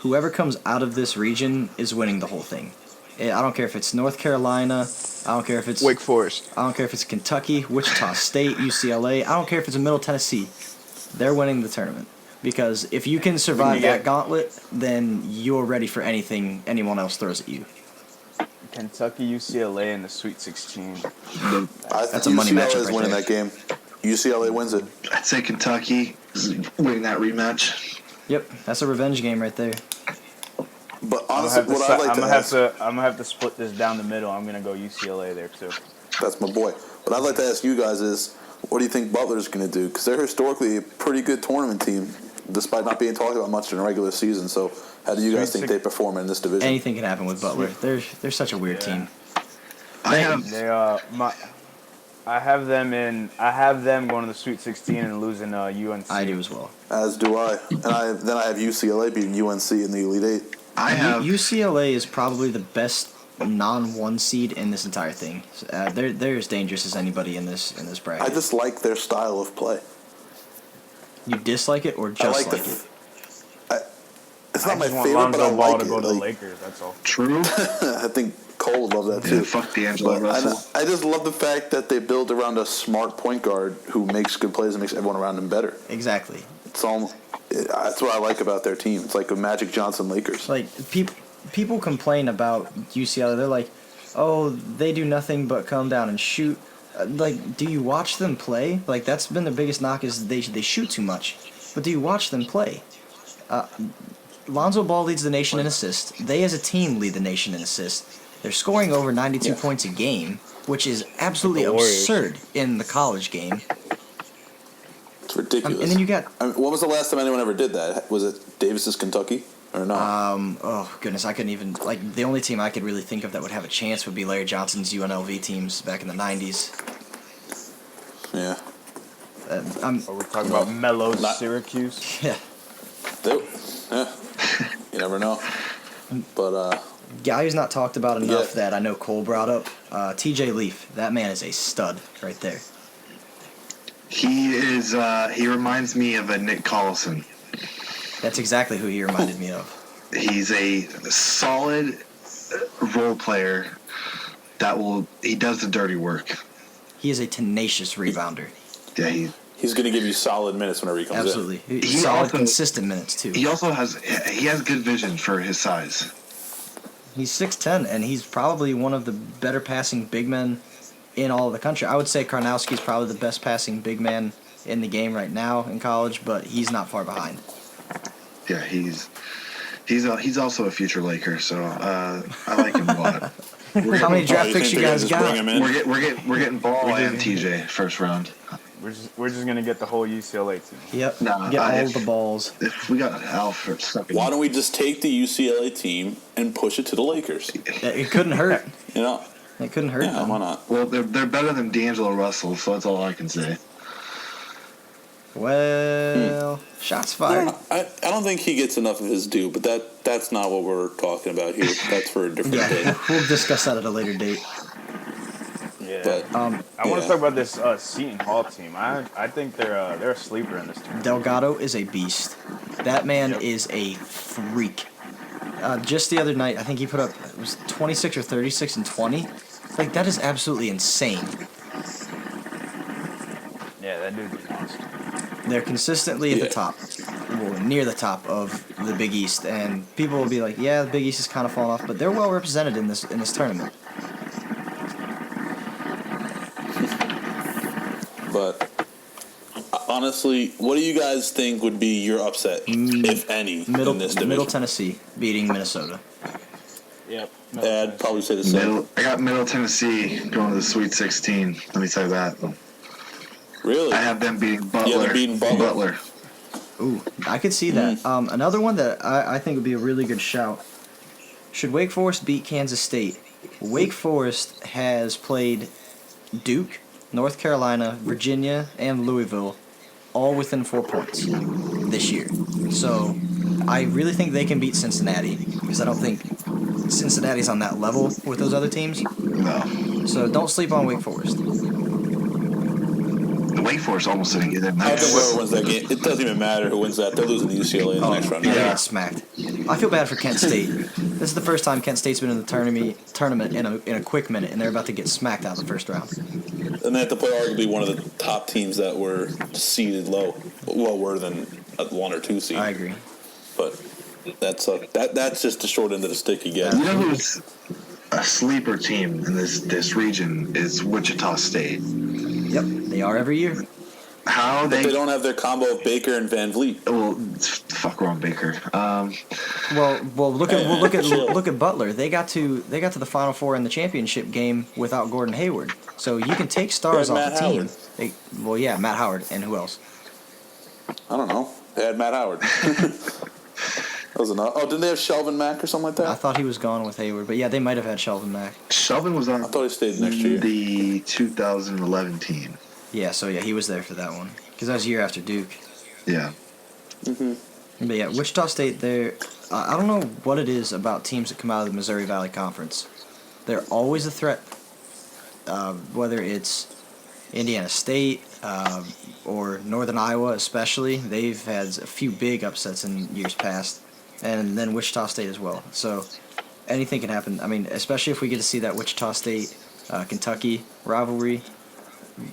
C: whoever comes out of this region is winning the whole thing. I don't care if it's North Carolina. I don't care if it's
A: Wake Forest.
C: I don't care if it's Kentucky, Wichita State, UCLA. I don't care if it's a Middle Tennessee. They're winning the tournament. Because if you can survive
A: Yeah.
C: that gauntlet, then you're ready for anything anyone else throws at you.
A: Kentucky, UCLA in the Sweet 16.
C: That's a money
B: UCLA
C: matchup
B: is
C: right
B: winning
C: there.
B: that game. UCLA wins it.
D: I'd say Kentucky is winning that rematch.
C: Yep, that's a revenge game right there.
B: But
A: I'm
B: honestly, what I'd like
A: gonna
B: to
A: have
B: ask,
A: to I'm gonna have to split this down the middle. I'm gonna go UCLA there too.
B: that's my boy. What I'd like to ask you guys is, what do you think Butler's going to do? Because they're historically a pretty good tournament team, despite not being talked about much in the regular season. So, how do you guys think they perform in this division?
C: Anything can happen with Butler. They're such a weird team.
D: I have
A: They I have them going to the Sweet 16 and losing UNC.
C: I do as well.
B: As do I. And then I have UCLA beating UNC in the Elite Eight.
D: I have
C: UCLA is probably the best non-1 seed in this entire thing. They're as dangerous as anybody in this bracket.
B: I just like their style of play.
C: You dislike it or just like it?
B: It's
A: I
B: not my
A: just want
B: favorite, but I
A: Lonzo Ball
B: like
A: to
B: it.
A: go to the
B: Like,
A: Lakers. That's all.
D: true.
B: I think Cole would love that
D: Yeah,
B: too.
D: fuck D'Angelo
B: But
D: Russell.
B: I just love the fact that they build around a smart point guard who makes good plays and makes everyone around him better.
C: Exactly.
B: That's what I like about their team. It's like a Magic Johnson Lakers.
C: Like people complain about UCLA. They're like, oh, they do nothing but come down and shoot. Like, do you watch them play? Like, that's been their biggest knock is they shoot too much. But do you watch them play? Lonzo Ball leads the nation in assists. They as a team lead the nation in assists. They're scoring over 92 points a game, which is absolutely
A: The Warriors.
C: absurd in the college game.
B: It's ridiculous.
C: And then you got
B: I mean, when was the last time anyone ever did that? Was it Davis's Kentucky or not?
C: oh goodness, I couldn't even the only team I could really think of that would have a chance would be Larry Johnson's UNLV teams back in the 90s.
B: Yeah.
C: I'm
A: Are we talking about Melo's
B: Not-
A: Syracuse?
C: yeah.
B: Yeah. You never know. But
C: Guy who's not talked about enough
B: Yeah.
C: that I know Cole brought up, TJ Leaf. That man is a stud right there.
D: He is. He reminds me of a Nick Collison.
C: That's exactly who he reminded me of.
D: He's a solid role player that will. He does the dirty work.
C: He is a tenacious rebounder.
D: Yeah,
B: he's going to give you solid minutes whenever he comes
C: Absolutely.
B: in.
C: He
D: He
C: solid,
D: also-
C: consistent minutes, too.
D: he also has. He has good vision for his size.
C: He's 6'10", and he's probably one of the better passing big men in all of the country. I would say Karnowski's probably the best passing big man in the game right now in college, but he's not far behind.
D: Yeah, he's also a future Laker, so I like him a lot.
C: How many draft
B: you
C: picks
B: think
C: you
B: they're
C: guys
B: gonna just bring
C: got?
B: him in?
D: We're getting Ball and TJ first round.
A: We're just gonna get the whole UCLA team.
C: Yep.
D: Nah,
C: Get all the balls.
D: If we got Alfred sucking.
B: Why don't we just take the UCLA team and push it to the Lakers?
C: It couldn't hurt.
B: You know?
C: It couldn't hurt.
B: Yeah,
C: them.
B: why not?
D: Well, they're better than D'Angelo Russell, so that's all I can say.
C: Well, shots fired.
B: I don't think he gets enough of his due, but that's not what we're talking about here. That's for a different day.
C: Yeah, we'll discuss that at a later date.
A: Yeah.
B: But
A: I want
B: yeah.
A: to talk about this Seton Hall team. I think they're a sleeper in this team.
C: Delgado is a beast. That man
A: Yep.
C: is a freak. Just the other night, I think he put up it was 26 or 36 and 20. Like that is absolutely insane.
A: Yeah, that dude's a monster.
C: They're consistently at the
B: Yeah.
C: top, well, near the top of the Big East, and people will be like, "Yeah, the Big East is kind of falling off," but they're well represented in this tournament.
B: But honestly, what do you guys think would be your upset, if any, in this division?
C: Middle Tennessee beating Minnesota.
A: Yep.
B: I'd probably say the same.
D: I got Middle Tennessee going to the Sweet 16. Let me tell you that.
B: Really?
D: I have them beating Butler.
B: Yeah, they're beating Butler.
C: Ooh, I could see that. Another one that I think would be a really good shout. Should Wake Forest beat Kansas State? Wake Forest has played Duke, North Carolina, Virginia, and Louisville all within 4 points this year. So I really think they can beat Cincinnati because I don't think Cincinnati's on that level with those other teams.
D: No.
C: So don't sleep on Wake Forest.
D: The Wake Forest almost didn't get in.
B: I think whoever wins that game, it doesn't even matter who wins that. They're losing to UCLA in the next round.
C: Yeah, they got smacked. I feel bad for Kent State. This is the first time Kent State's been in the tournament in a quick minute, and they're about to get smacked out of the first round.
B: And they have to play arguably one of the top teams that were seeded lower than a 1 or 2 seed.
C: I agree.
B: But that's just the short end of the stick you get.
D: You know who's a sleeper team in this region is Wichita State.
C: Yep, they are every year.
D: How
B: But they don't have their combo of Baker and Van Vliet.
D: Well, fuck Ron Baker.
C: Well, look at Butler. They got to the Final Four in the championship game without Gordon Hayward. So you can take stars
B: They
C: off
B: had
C: the
B: Matt
C: team. Matt Howard, and who else?
B: I don't know. They had Matt Howard. That was enough. Oh, didn't they have Shelvin Mack or something like that?
C: I thought he was gone with Hayward, but yeah, they might have had Shelvin Mack.
D: Shelvin was on
B: I thought he stayed next year.
D: the 2011 team.
C: Yeah, so yeah, he was there for that one because that was a year after Duke.
D: Yeah.
C: But yeah, Wichita State, I don't know what it is about teams that come out of the Missouri Valley Conference. They're always a threat, whether it's Indiana State or Northern Iowa especially. They've had a few big upsets in years past, and then Wichita State as well. So anything can happen. I mean, especially if we get to see that Wichita State Kentucky rivalry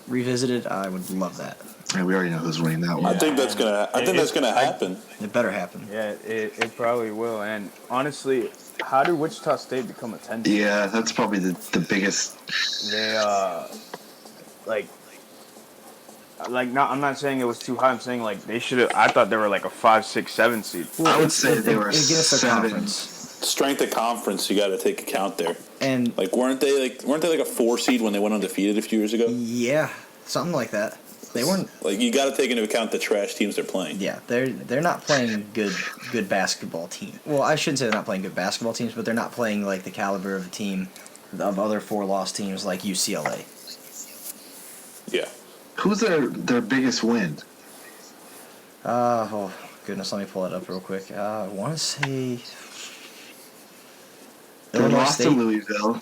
C: revisited, I would love that.
D: Yeah, we already know who's winning that one.
B: I think that's gonna happen.
C: It better happen.
A: Yeah, it probably will. And honestly, how did Wichita State become a 10 seed?
D: Yeah, that's probably the biggest.
A: They I'm not saying it was too high. I'm saying like they should have. I thought they were like a 5, 6, 7 seed.
D: I would say they were
C: against the
D: 7.
C: conference.
B: Strength of conference, you got to take account there.
C: And
B: Like, weren't they like a 4 seed when they went undefeated a few years ago?
C: yeah, something like that. They weren't.
B: Like, you got to take into account the trash teams they're playing.
C: Yeah, they're not playing good basketball team. Well, I shouldn't say they're not playing good basketball teams, but they're not playing like the caliber of a team of other 4-loss teams like UCLA.
B: Yeah.
D: Who's their biggest win?
C: Oh goodness, let me pull it up real quick. I want to say
D: They
C: Illinois
D: lost to
C: State.
D: Louisville.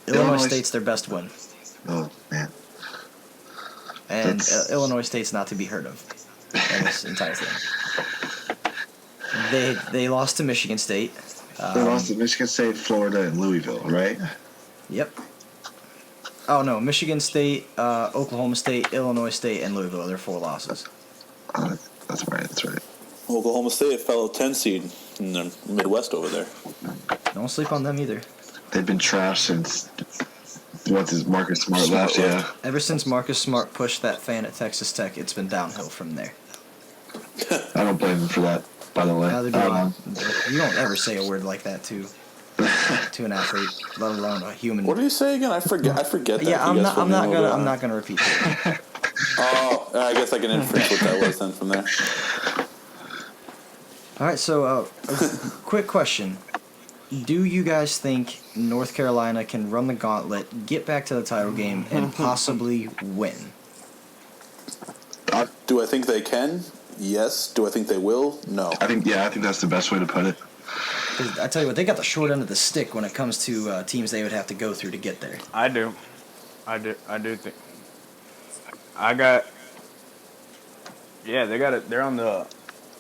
C: Illinois State's their best win,
D: Oh man.
C: and
D: That's-
C: Illinois State's not to be heard of in this entire thing. They lost to Michigan State.
D: They lost to Michigan State, Florida, and Louisville, right?
C: Yep. Oh no, Michigan State, Oklahoma State, Illinois State, and Louisville. They're 4 losses.
D: That's right. That's right.
B: Oklahoma State, a fellow 10 seed in the Midwest over there.
C: Don't sleep on them either.
D: They've been trashed since Marcus Smart left. Yeah.
C: Ever since Marcus Smart pushed that fan at Texas Tech, it's been downhill from there.
D: I don't blame him for that. By the way.
C: Neither do I. You don't ever say a word like that to an athlete, let alone a human.
B: What did you say again? I forget that.
C: Yeah,
B: if you guys
C: I'm
B: fill me
C: not
B: in
C: gonna
B: over.
C: I'm not gonna repeat it.
B: Oh, I guess I can infer what that was then from there.
C: All right, so a quick question. Do you guys think North Carolina can run the gauntlet, get back to the title game, and possibly win?
B: Do I think they can? Yes. Do I think they will? No.
D: I think that's the best way to put it.
C: 'Cause I tell you what, they got the short end of the stick when it comes to teams they would have to go through to get there.
A: I do think. I got. Yeah, they got it. They're on the.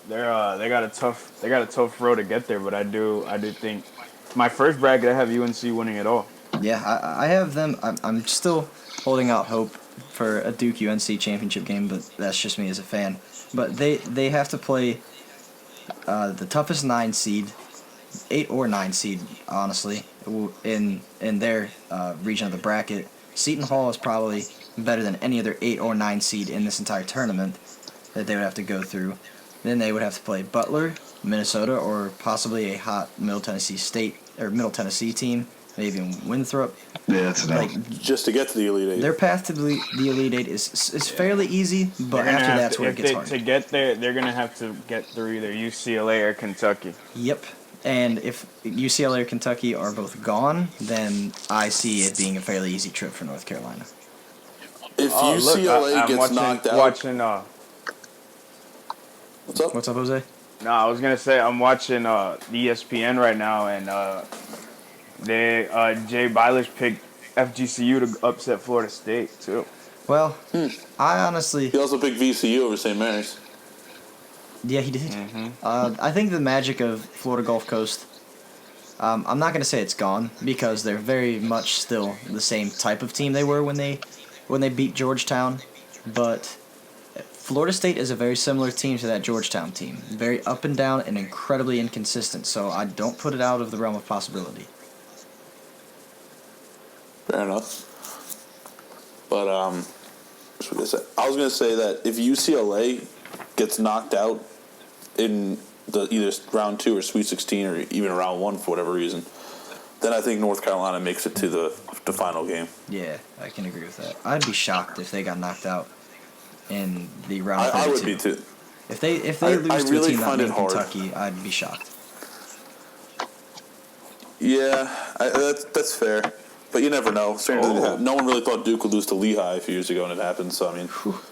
A: They got a tough road to get there, but I do think. My first bracket, I have UNC winning it all.
C: Yeah, I have them. I'm still holding out hope for a Duke UNC championship game, but that's just me as a fan. But they have to play the toughest 9 seed, 8 or 9 seed, honestly, in their region of the bracket. Seton Hall is probably better than any other 8 or 9 seed in this entire tournament that they would have to go through. Then they would have to play Butler, Minnesota, or possibly a hot Middle Tennessee team, maybe even Winthrop.
D: Yeah, that's enough.
B: Just to get to the Elite Eight.
C: Their path to the Elite Eight is fairly easy, but after that's where it gets hard.
A: To get there, they're gonna have to get through either UCLA or Kentucky.
C: Yep. And if UCLA or Kentucky are both gone, then I see it being a fairly easy trip for North Carolina.
B: If UCLA gets knocked out. What's up?
C: What's up, Jose?
A: No, I was gonna say I'm watching ESPN right now, and Jay Byler's picked FGCU to upset Florida State too.
C: Well, I honestly,
B: He also picked VCU over St. Mary's.
C: yeah, he did.
A: Mm-hmm.
C: I think the magic of Florida Gulf Coast. I'm not gonna say it's gone because they're very much still the same type of team they were when they beat Georgetown, but Florida State is a very similar team to that Georgetown team. Very up and down and incredibly inconsistent, so I don't put it out of the realm of possibility.
B: Fair enough. But I was going to say that if UCLA gets knocked out in the either round 2 or Sweet 16 or even round 1 for whatever reason, then I think North Carolina makes it to the final game.
C: Yeah, I can agree with that. I'd be shocked if they got knocked out in the round 32.
B: I would be too.
C: If they
B: I
C: lose to
B: really
C: a team
B: find
C: not
B: it
C: named
B: hard.
C: Kentucky, I'd be shocked.
B: Yeah, that's fair. But you never know. No one really thought Duke would lose to Lehigh a few years ago, and it happened. So, I mean,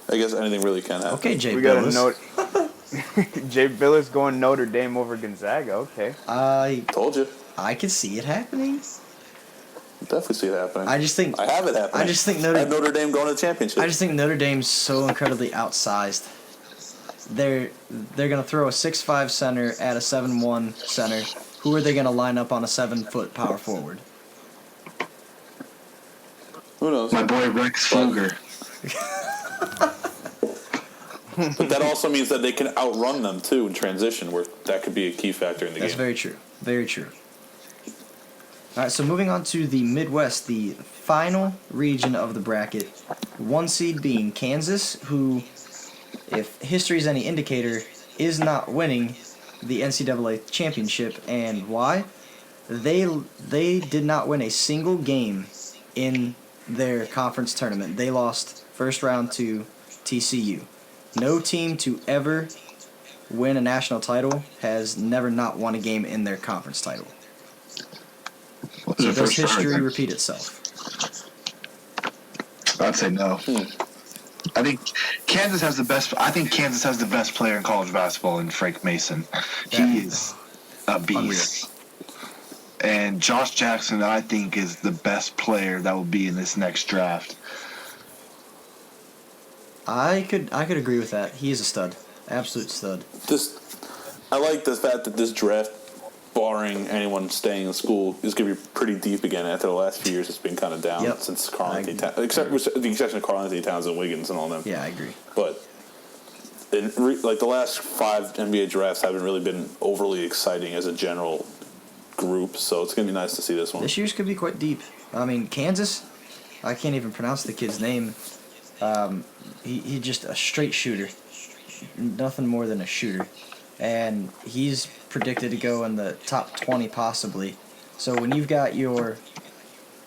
B: I guess anything really can happen.
C: Okay, Jay
A: We got a
C: Billis.
A: note. Jay Billis going Notre Dame over Gonzaga. Okay.
B: Told you.
C: I could see it happening.
B: Definitely see it happening.
C: I just think
B: I have it happening.
C: I just think
B: I have Notre Dame going to the championship.
C: I just think Notre Dame's so incredibly outsized. They're gonna throw a 6'5" center at a 7'1" center. Who are they gonna line up on a 7-foot power forward?
B: Who knows?
D: My boy Rex Fluger.
B: But that also means that they can outrun them too in transition, where that could be a key factor in the
C: That's
B: game.
C: very true. Very true. All right, so moving on to the Midwest, the final region of the bracket. 1 seed being Kansas, who, if history is any indicator, is not winning the NCAA championship. And why? They did not win a single game in their conference tournament. They lost first round to TCU. No team to ever win a national title has never not won a game in their conference title. So does history repeat itself?
D: I'd say no. I think Kansas has the best. I think Kansas has the best player in college basketball in Frank Mason. He is a beast. And Josh Jackson, I think, is the best player that will be in this next draft.
C: I could agree with that. He is a stud, absolute stud.
B: I like the fact that this draft, barring anyone staying in school, is going to be pretty deep again. After the last few years, it's been kind of down since Karl-Anthony Towns, except with the exception of Karl-Anthony Towns and Wiggins and all them.
C: Yeah, I agree.
B: But the last 5 NBA drafts haven't really been overly exciting as a general group, so it's going to be nice to see this one.
C: This year's could be quite deep. I mean, Kansas, I can't even pronounce the kid's name. He just a straight shooter. Nothing more than a shooter. And he's predicted to go in the top 20 possibly. So when you've got your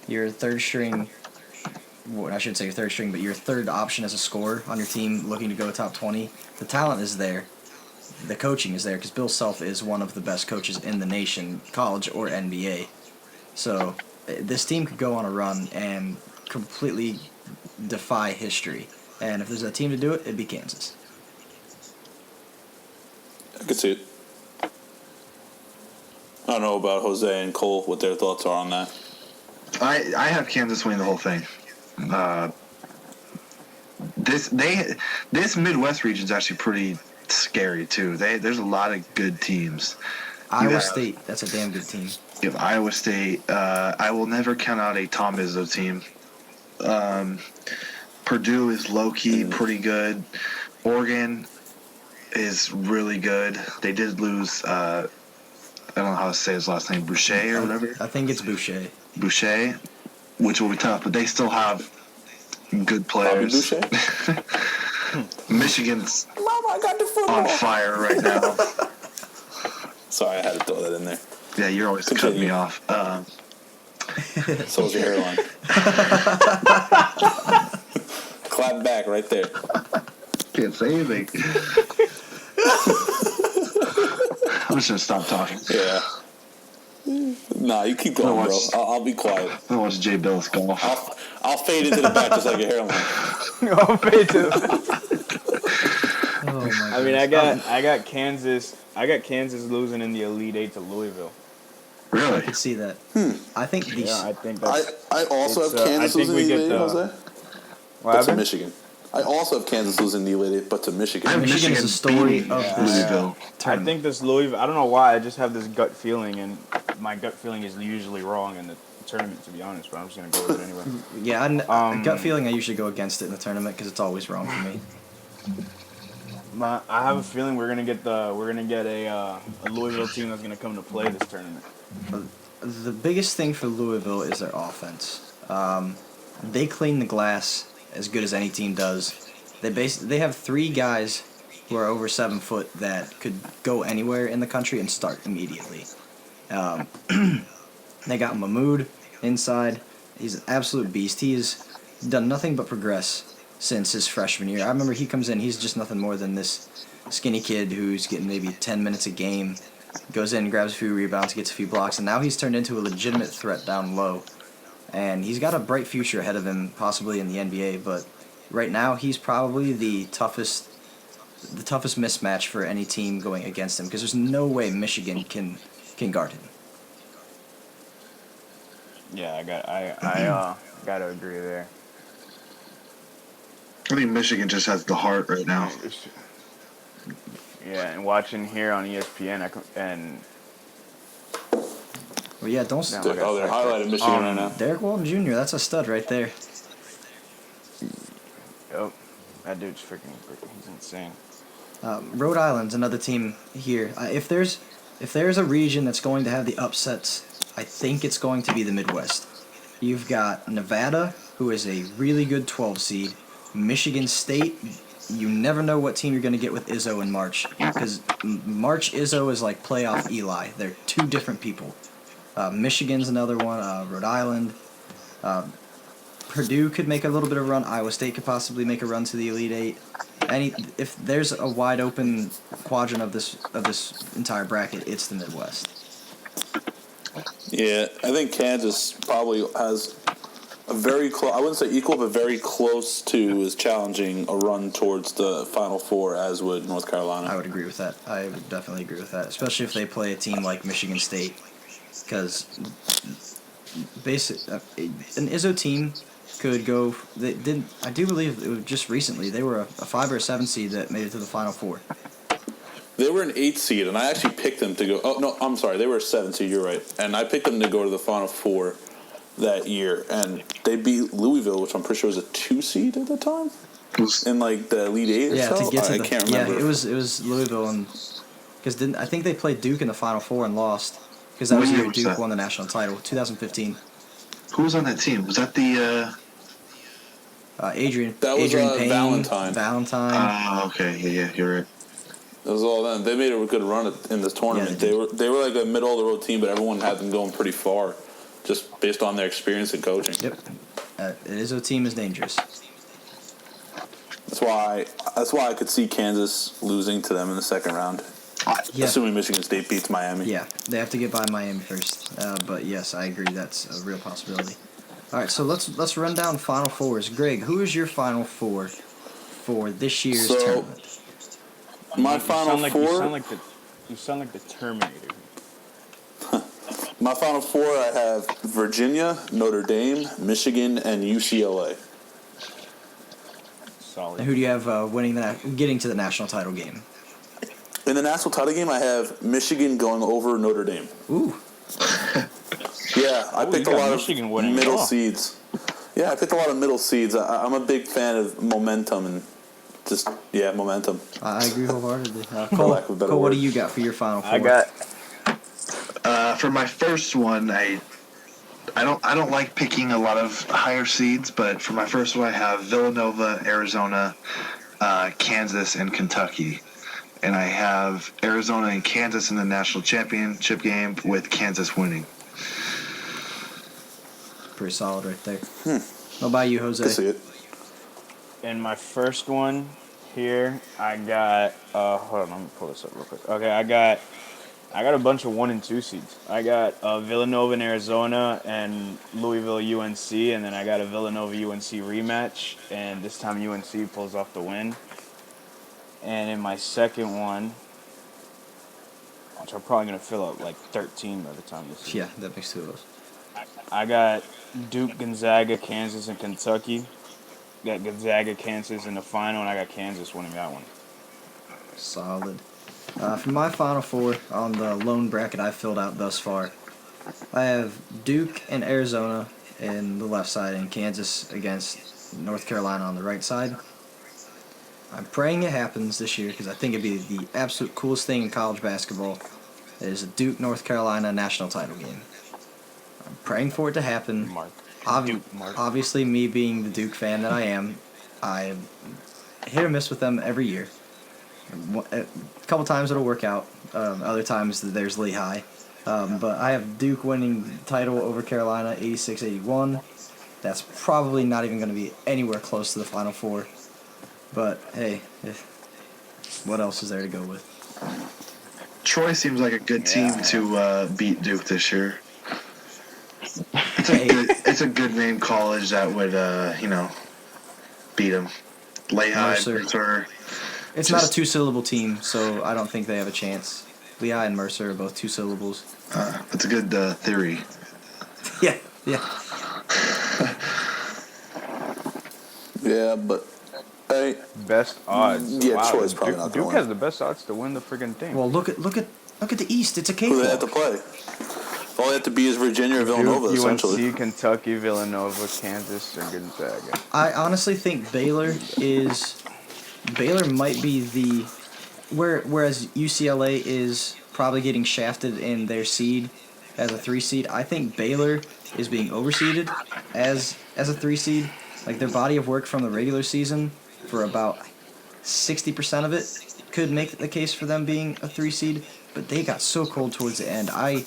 C: third string well, I shouldn't say your third string, but your third option as a scorer on your team looking to go top 20, the talent is there. The coaching is there because Bill Self is one of the best coaches in the nation, college or NBA. So this team could go on a run and completely defy history. And if there's a team to do it, it'd be Kansas.
B: I could see it. I don't know about Jose and Cole, what their thoughts are on that.
D: I have Kansas winning the whole thing. This Midwest region is actually pretty scary too. There's a lot of good teams.
C: Iowa State, that's a damn good team.
D: You have Iowa State. I will never count out a Tom Izzo team. Purdue is low-key pretty good. Oregon is really good. They did lose, I don't know how to say his last name, Boucher or whatever.
C: I think it's Boucher.
D: Boucher, which will be tough, but they still have good players.
B: Boucher?
D: Michigan's
B: Mama, I got the football.
D: on fire right now.
B: Sorry, I had to throw that in there.
D: Yeah, you're always cutting me off.
B: So was your hairline. Clap back right there.
D: Can't say anything. I'm just gonna stop talking.
B: Yeah. Nah, you keep going, bro. I'll be quiet.
D: I watch Jay Billis golf.
B: I'll fade into the back just like your hairline.
A: I'll fade to the
C: Oh my
A: I mean, I got Kansas. I got Kansas losing in the Elite Eight to Louisville.
C: I
D: Really?
C: could see that. I think these.
A: Yeah, I think that's.
B: I also have
A: It's,
B: Kansas
A: I think
B: losing
A: we
B: the
A: get
B: Elite Eight,
A: the-
B: Jose.
A: What
B: But to
A: happened?
B: Michigan. I also have Kansas losing the Elite Eight, but to Michigan.
D: I have
C: Michigan is
D: Michigan
C: the story
D: beating
C: of
A: this
D: Louisville.
A: I
C: tournament.
A: think this Louisville. I don't know why. I just have this gut feeling, and my gut feeling is usually wrong in the tournament, to be honest. But I'm just gonna go with it anyway.
C: Yeah, a gut feeling I usually go against it in the tournament because it's always wrong for me.
A: I have a feeling we're gonna get a Louisville team that's gonna come to play this tournament.
C: The biggest thing for Louisville is their offense. They clean the glass as good as any team does. They have 3 guys who are over 7 foot that could go anywhere in the country and start immediately. They got Mahmoud inside. He's an absolute beast. He has done nothing but progress since his freshman year. I remember he comes in, he's just nothing more than this skinny kid who's getting maybe 10 minutes a game, goes in, grabs a few rebounds, gets a few blocks, and now he's turned into a legitimate threat down low. And he's got a bright future ahead of him, possibly in the NBA, but right now he's probably the toughest mismatch for any team going against him because there's no way Michigan can guard him.
A: Yeah, I gotta agree there.
D: I think Michigan just has the heart right now.
A: Yeah, and watching here on ESPN,
C: Well, yeah, don't.
A: Yeah.
B: They're highlighting Michigan right now.
C: Derek Walton Jr., that's a stud right there.
A: Yep, that dude's freaking. He's insane.
C: Rhode Island's another team here. If there's a region that's going to have the upsets, I think it's going to be the Midwest. You've got Nevada, who is a really good 12 seed. Michigan State, you never know what team you're going to get with Izzo in March. Because March Izzo is like playoff Eli. They're 2 different people. Michigan's another one. Rhode Island. Purdue could make a little bit of a run. Iowa State could possibly make a run to the Elite Eight. If there's a wide open quadrant of this entire bracket, it's the Midwest.
B: Yeah, I think Kansas probably has a very close, I wouldn't say equal, but very close to is challenging a run towards the Final Four, as would North Carolina.
C: I would agree with that. I would definitely agree with that, especially if they play a team like Michigan State. Because an Izzo team could go. They didn't. I do believe it was just recently they were a 5 or a 7 seed that made it to the Final Four.
B: They were an 8 seed, and I actually picked them to go. Oh no, I'm sorry, they were a 7 seed. You're right, and I picked them to go to the Final Four that year, and they beat Louisville, which I'm pretty sure was a 2 seed at the time, in like the Elite Eight.
C: Yeah,
B: or so?
C: to get to
B: I can't remember.
C: Yeah, it was Louisville, and because I think they played Duke in the Final Four and lost because that was the year
D: was
C: Duke
D: that?
C: won the national title, 2015.
D: Who was on that team? Was that the?
C: Adrian.
B: That was,
C: Adrian Payne,
B: Valentine.
D: Okay, yeah, you're right.
B: It was all them. They made a good run in this tournament.
C: Yeah,
B: they were like a middle of the road team, but everyone had them going pretty far, just based on their experience and coaching.
C: Yep. Izzo team is dangerous.
B: That's why I could see Kansas losing to them in the second round.
C: Yeah.
B: Assuming Michigan State beats Miami.
C: Yeah, they have to get by Miami first. But yes, I agree. That's a real possibility. All right, so let's run down Final Fours. Greg, who is your Final Four for this year's tournament?
B: My
A: You
B: Final
A: sound
B: Four.
A: you sound like the Terminator.
B: My Final Four. I have Virginia, Notre Dame, Michigan, and UCLA.
A: Solid.
C: And who do you have getting to the national title game?
B: In the national title game, I have Michigan going over Notre Dame.
C: Ooh,
B: Yeah, I
A: Oh,
B: picked
A: you
B: a
A: got
B: lot
A: Michigan
B: of
A: winning.
B: middle
A: Oh.
B: seeds. Yeah, I picked a lot of middle seeds. I'm a big fan of momentum and just momentum.
C: I agree wholeheartedly.
B: For
C: Cole,
B: lack of a better
C: what
B: word.
C: do you got for your Final Four?
A: I got
D: For my first one, I don't like picking a lot of higher seeds, but for my first one, I have Villanova, Arizona, Kansas, and Kentucky. And I have Arizona and Kansas in the national championship game with Kansas winning.
C: Pretty solid right there. What about you,
B: I see
C: Jose?
B: it.
A: in my first one here. I got hold on, let me pull this up real quick. Okay, I got a bunch of 1 and 2 seeds. I got Villanova in Arizona and Louisville UNC, and then I got a Villanova UNC rematch, and this time UNC pulls off the win. And in my second one, which I'm probably gonna fill up like 13 by the time this is.
C: Yeah, that makes two of us.
A: I got Duke, Gonzaga, Kansas, and Kentucky. Got Gonzaga, Kansas in the final, and I got Kansas winning that one.
C: Solid. For my Final Four on the lone bracket I filled out thus far, I have Duke and Arizona in the left side and Kansas against North Carolina on the right side. I'm praying it happens this year because I think it'd be the absolute coolest thing in college basketball. Is a Duke North Carolina national title game. I'm praying for it to happen.
A: Mark.
C: Obvi-
A: Mark.
C: Obviously, me being the Duke fan that I am, I hit or miss with them every year. A couple times it'll work out. Other times there's Lehigh. But I have Duke winning the title over Carolina 86-81. That's probably not even going to be anywhere close to the Final Four. But, hey, what else is there to go with?
D: Troy seems like a good team to beat Duke this year.
C: Hey,
D: It's a good name college that would, beat them. Lehigh,
C: Mercer. It's not a two-syllable team, so I don't think they have a chance. Lehigh and Mercer are both two syllables.
D: It's a good theory.
C: Yeah.
B: Yeah, but hey,
A: Best odds.
B: Yeah,
A: wow,
B: Troy's probably not gonna
A: Duke
B: win.
A: has the best odds to win the friggin' thing.
C: Well, look at the East. It's a
B: who they have to
C: cakewalk.
B: play? All they have to be is Virginia or Villanova,
A: Duke,
B: essentially.
A: UNC, Kentucky, Villanova, Kansas, and Gonzaga.
C: I honestly think Baylor might be the whereas UCLA is probably getting shafted in their seed as a 3 seed. I think Baylor is being overseeded as a 3 seed. Like their body of work from the regular season for about 60% of it could make the case for them being a 3 seed, but they got so cold towards the end. I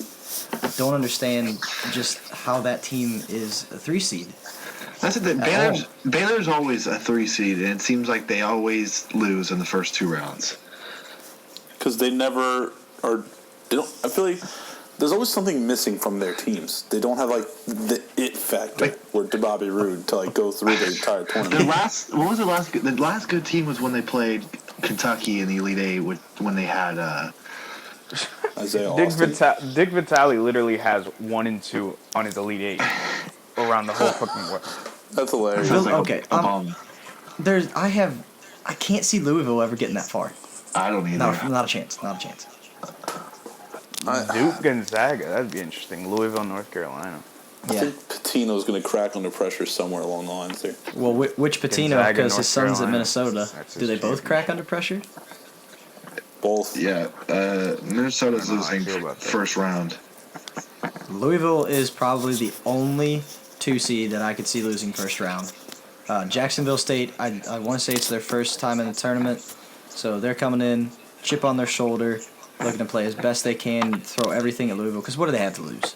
C: don't understand just how that team is a 3 seed.
D: That's the Baylor's always a 3 seed, and it seems like they always lose in the first 2 rounds.
B: Because they never are. They don't. I feel like there's always something missing from their teams. They don't have like the it factor where Bobby Roode to like go through the entire tournament.
D: The last good team was when they played Kentucky in the Elite Eight when they had
B: Isaiah Austin.
A: Dick Vitale literally has 1 and 2 on his Elite 8 around the whole fucking world.
B: That's hilarious.
C: Well,
D: like
C: okay,
D: a bomb.
C: I can't see Louisville ever getting that far.
D: I don't either.
C: Not a chance. Not a chance.
A: Duke, Gonzaga, that'd be interesting. Louisville, North Carolina.
B: I
C: Yeah.
B: think Patino's going to crack under pressure somewhere along the lines there.
C: Well, which Patino?
A: Gonzaga,
C: Because his
A: North
C: son's at
A: Carolina.
C: Minnesota.
A: That's
C: Do
A: his
C: they both
A: champion.
C: crack under pressure?
B: Both.
D: Yeah, Minnesota's
A: I don't know how I
D: losing
A: feel about that.
D: first round.
C: Louisville is probably the only 2 seed that I could see losing first round. Jacksonville State, I want to say it's their first time in the tournament, so they're coming in, chip on their shoulder, looking to play as best they can, throw everything at Louisville. Because what do they have to lose?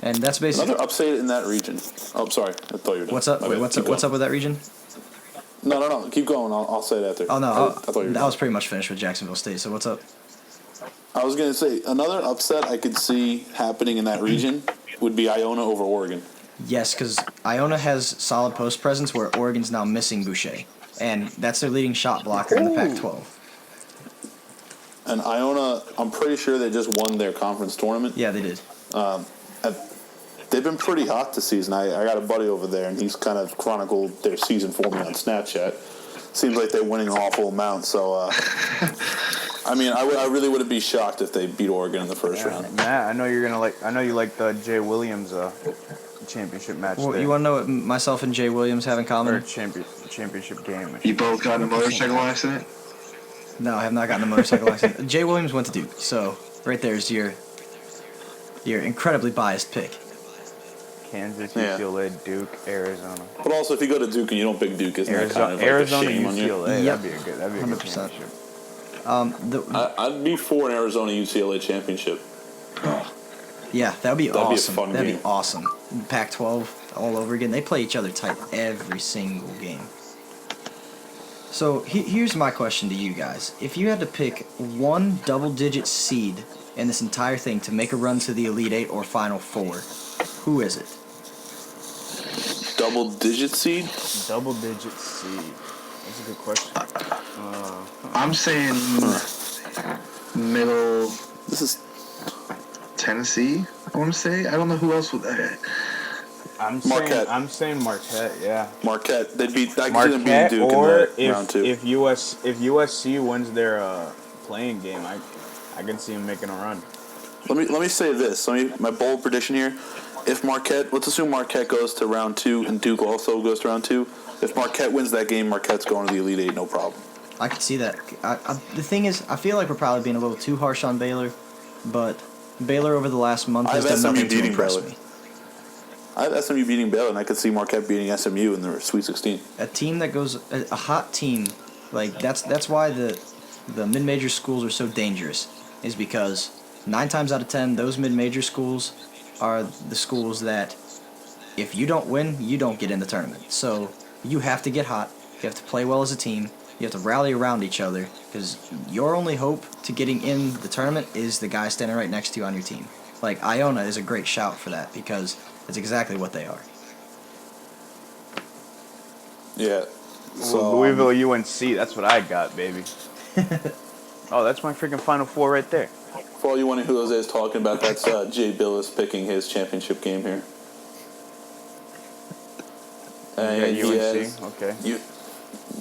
C: And that's basically
B: Another upset in that region. Oh, sorry. I thought you were done.
C: what's up.
B: My
C: Wait,
B: bad.
C: what's
B: Keep
C: up? What's
B: going.
C: up with that region?
B: No. Keep going. I'll say it after.
C: Oh no,
B: I thought you were
C: that
B: done.
C: was pretty much finished with Jacksonville State. So what's up?
B: I was going to say, another upset I could see happening in that region would be Iona over Oregon.
C: Yes, because Iona has solid post presence where Oregon's now missing Boucher, and that's their leading shot blocker in the Pac-12.
B: And Iona, I'm pretty sure they just won their conference tournament.
C: Yeah, they did.
B: They've been pretty hot this season. I got a buddy over there, and he's kind of chronicled their season for me on Snapchat. Seems like they're winning an awful amount. So, I mean, I really wouldn't be shocked if they beat Oregon in the first round.
A: Matt, I know you're gonna like. I know you like the Jay Williams championship match.
C: Well,
A: there.
C: you want to know what myself and Jay Williams have in
A: Or
C: common?
A: championship game.
D: You both got in a motorcycle accident?
C: No, I have not gotten a motorcycle accident. Jay Williams went to Duke, so right there's your incredibly biased pick.
A: Kansas,
B: Yeah.
A: UCLA, Duke, Arizona.
B: But also, if you go to Duke and you don't pick Duke, isn't that kind of like
A: Arizona,
B: a shame on you?
A: UCLA.
C: Yep.
A: That'd be a good
C: 100%.
A: championship.
B: I'd be for an Arizona UCLA championship.
C: Yeah, that would be
B: That'd be a
C: awesome.
B: fun
C: That'd
B: game.
C: be awesome. Pac-12 all over again. They play each other tight every single game. So here's my question to you guys. If you had to pick one double-digit seed in this entire thing to make a run to the Elite Eight or Final Four, who is it?
B: Double-digit seed?
A: Double-digit seed. That's a good question.
D: I'm saying middle
B: This is
D: Tennessee, I want to say. I don't know who else would.
B: Marquette.
A: I'm saying Marquette. Yeah.
B: Marquette. They'd beat. I can see them beating
A: Marquette,
B: Duke
A: or
B: in that round two.
A: if USC wins their playing game, I can see them making a run.
B: Let me say this. My bold prediction here: if Marquette, let's assume Marquette goes to round two and Duke also goes to round two. If Marquette wins that game, Marquette's going to the Elite Eight, no problem.
C: I could see that. The thing is, I feel like we're probably being a little too harsh on Baylor, but Baylor over the last month has
B: I have
C: done
B: SMU
C: nothing to
B: beating
C: impress
B: Baylor.
C: me.
B: I have SMU beating Baylor, and I could see Marquette beating SMU in the Sweet 16.
C: A team that goes a hot team, like that's why the mid-major schools are so dangerous, is because 9 times out of 10 those mid-major schools are the schools that if you don't win, you don't get in the tournament. So you have to get hot. You have to play well as a team. You have to rally around each other because your only hope to getting in the tournament is the guy standing right next to you on your team. Like Iona is a great shout for that because it's exactly what they are.
B: Yeah. So
A: Louisville, UNC. That's what I got, baby. Oh, that's my freaking Final Four right there.
B: for all you wondering who Jose is talking about, that's Jay Billis picking his championship game here. And
A: You got UNC. Okay.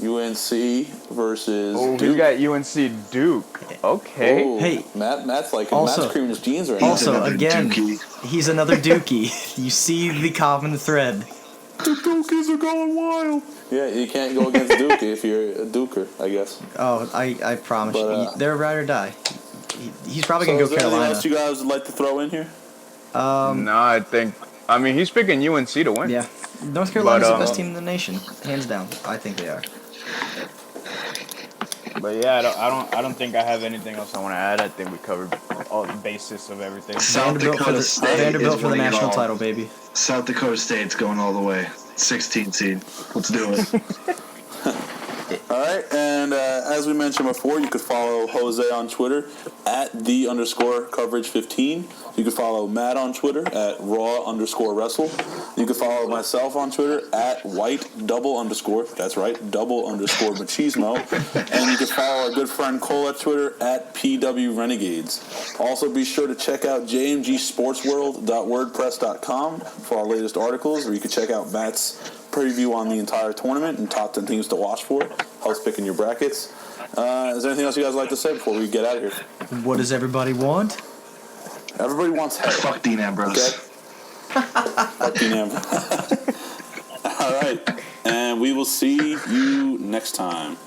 B: UNC versus
A: Oh,
B: Duke.
A: who's got UNC Duke? Okay.
B: Oh,
C: Hey.
B: Matt's like
C: Also-
B: Matt's creaming his jeans right now.
C: Also,
D: another
C: again,
D: Dookie.
C: he's another Dookie. You see the common thread.
B: The Dukies are going wild. Yeah, you can't go against Duke if you're a Duker, I guess.
C: Oh, I promise
B: But,
C: you, they're ride or die. He's probably
B: So
C: gonna
B: is
C: go
B: there anything
C: Carolina.
B: else you guys would like to throw in here?
A: No, I mean, he's picking UNC to win.
C: Yeah, North Carolina's
A: But,
C: the best team in the nation, hands down. I think they are.
A: But yeah, I don't think I have anything else I want to add. I think we covered all the basis of everything.
D: South
C: Vanderbilt
D: Dakota State
C: Vanderbilt
D: is
C: for the
D: winning it
C: national
D: all.
C: title, baby.
D: South Dakota State's going all the way. 16 seed. Let's do it.
B: All right, and as we mentioned before, you could follow Jose on Twitter at @the_coverage15. You could follow Matt on Twitter at @raw_wrestle. You could follow myself on Twitter at @white_. That's right, _machismo. And you can follow our good friend Cole at Twitter at @PWRenegades. Also, be sure to check out jmgsportsworld.wordpress.com for our latest articles, where you can check out Matt's preview on the entire tournament and top 10 teams to watch for. Helps picking your brackets. Is there anything else you guys would like to say before we get out of here?
C: What does everybody want?
B: Everybody wants head.
D: Fuck Dean Ambrose.
B: Okay. Fuck Dean Ambrose. All right, and we will see you next time.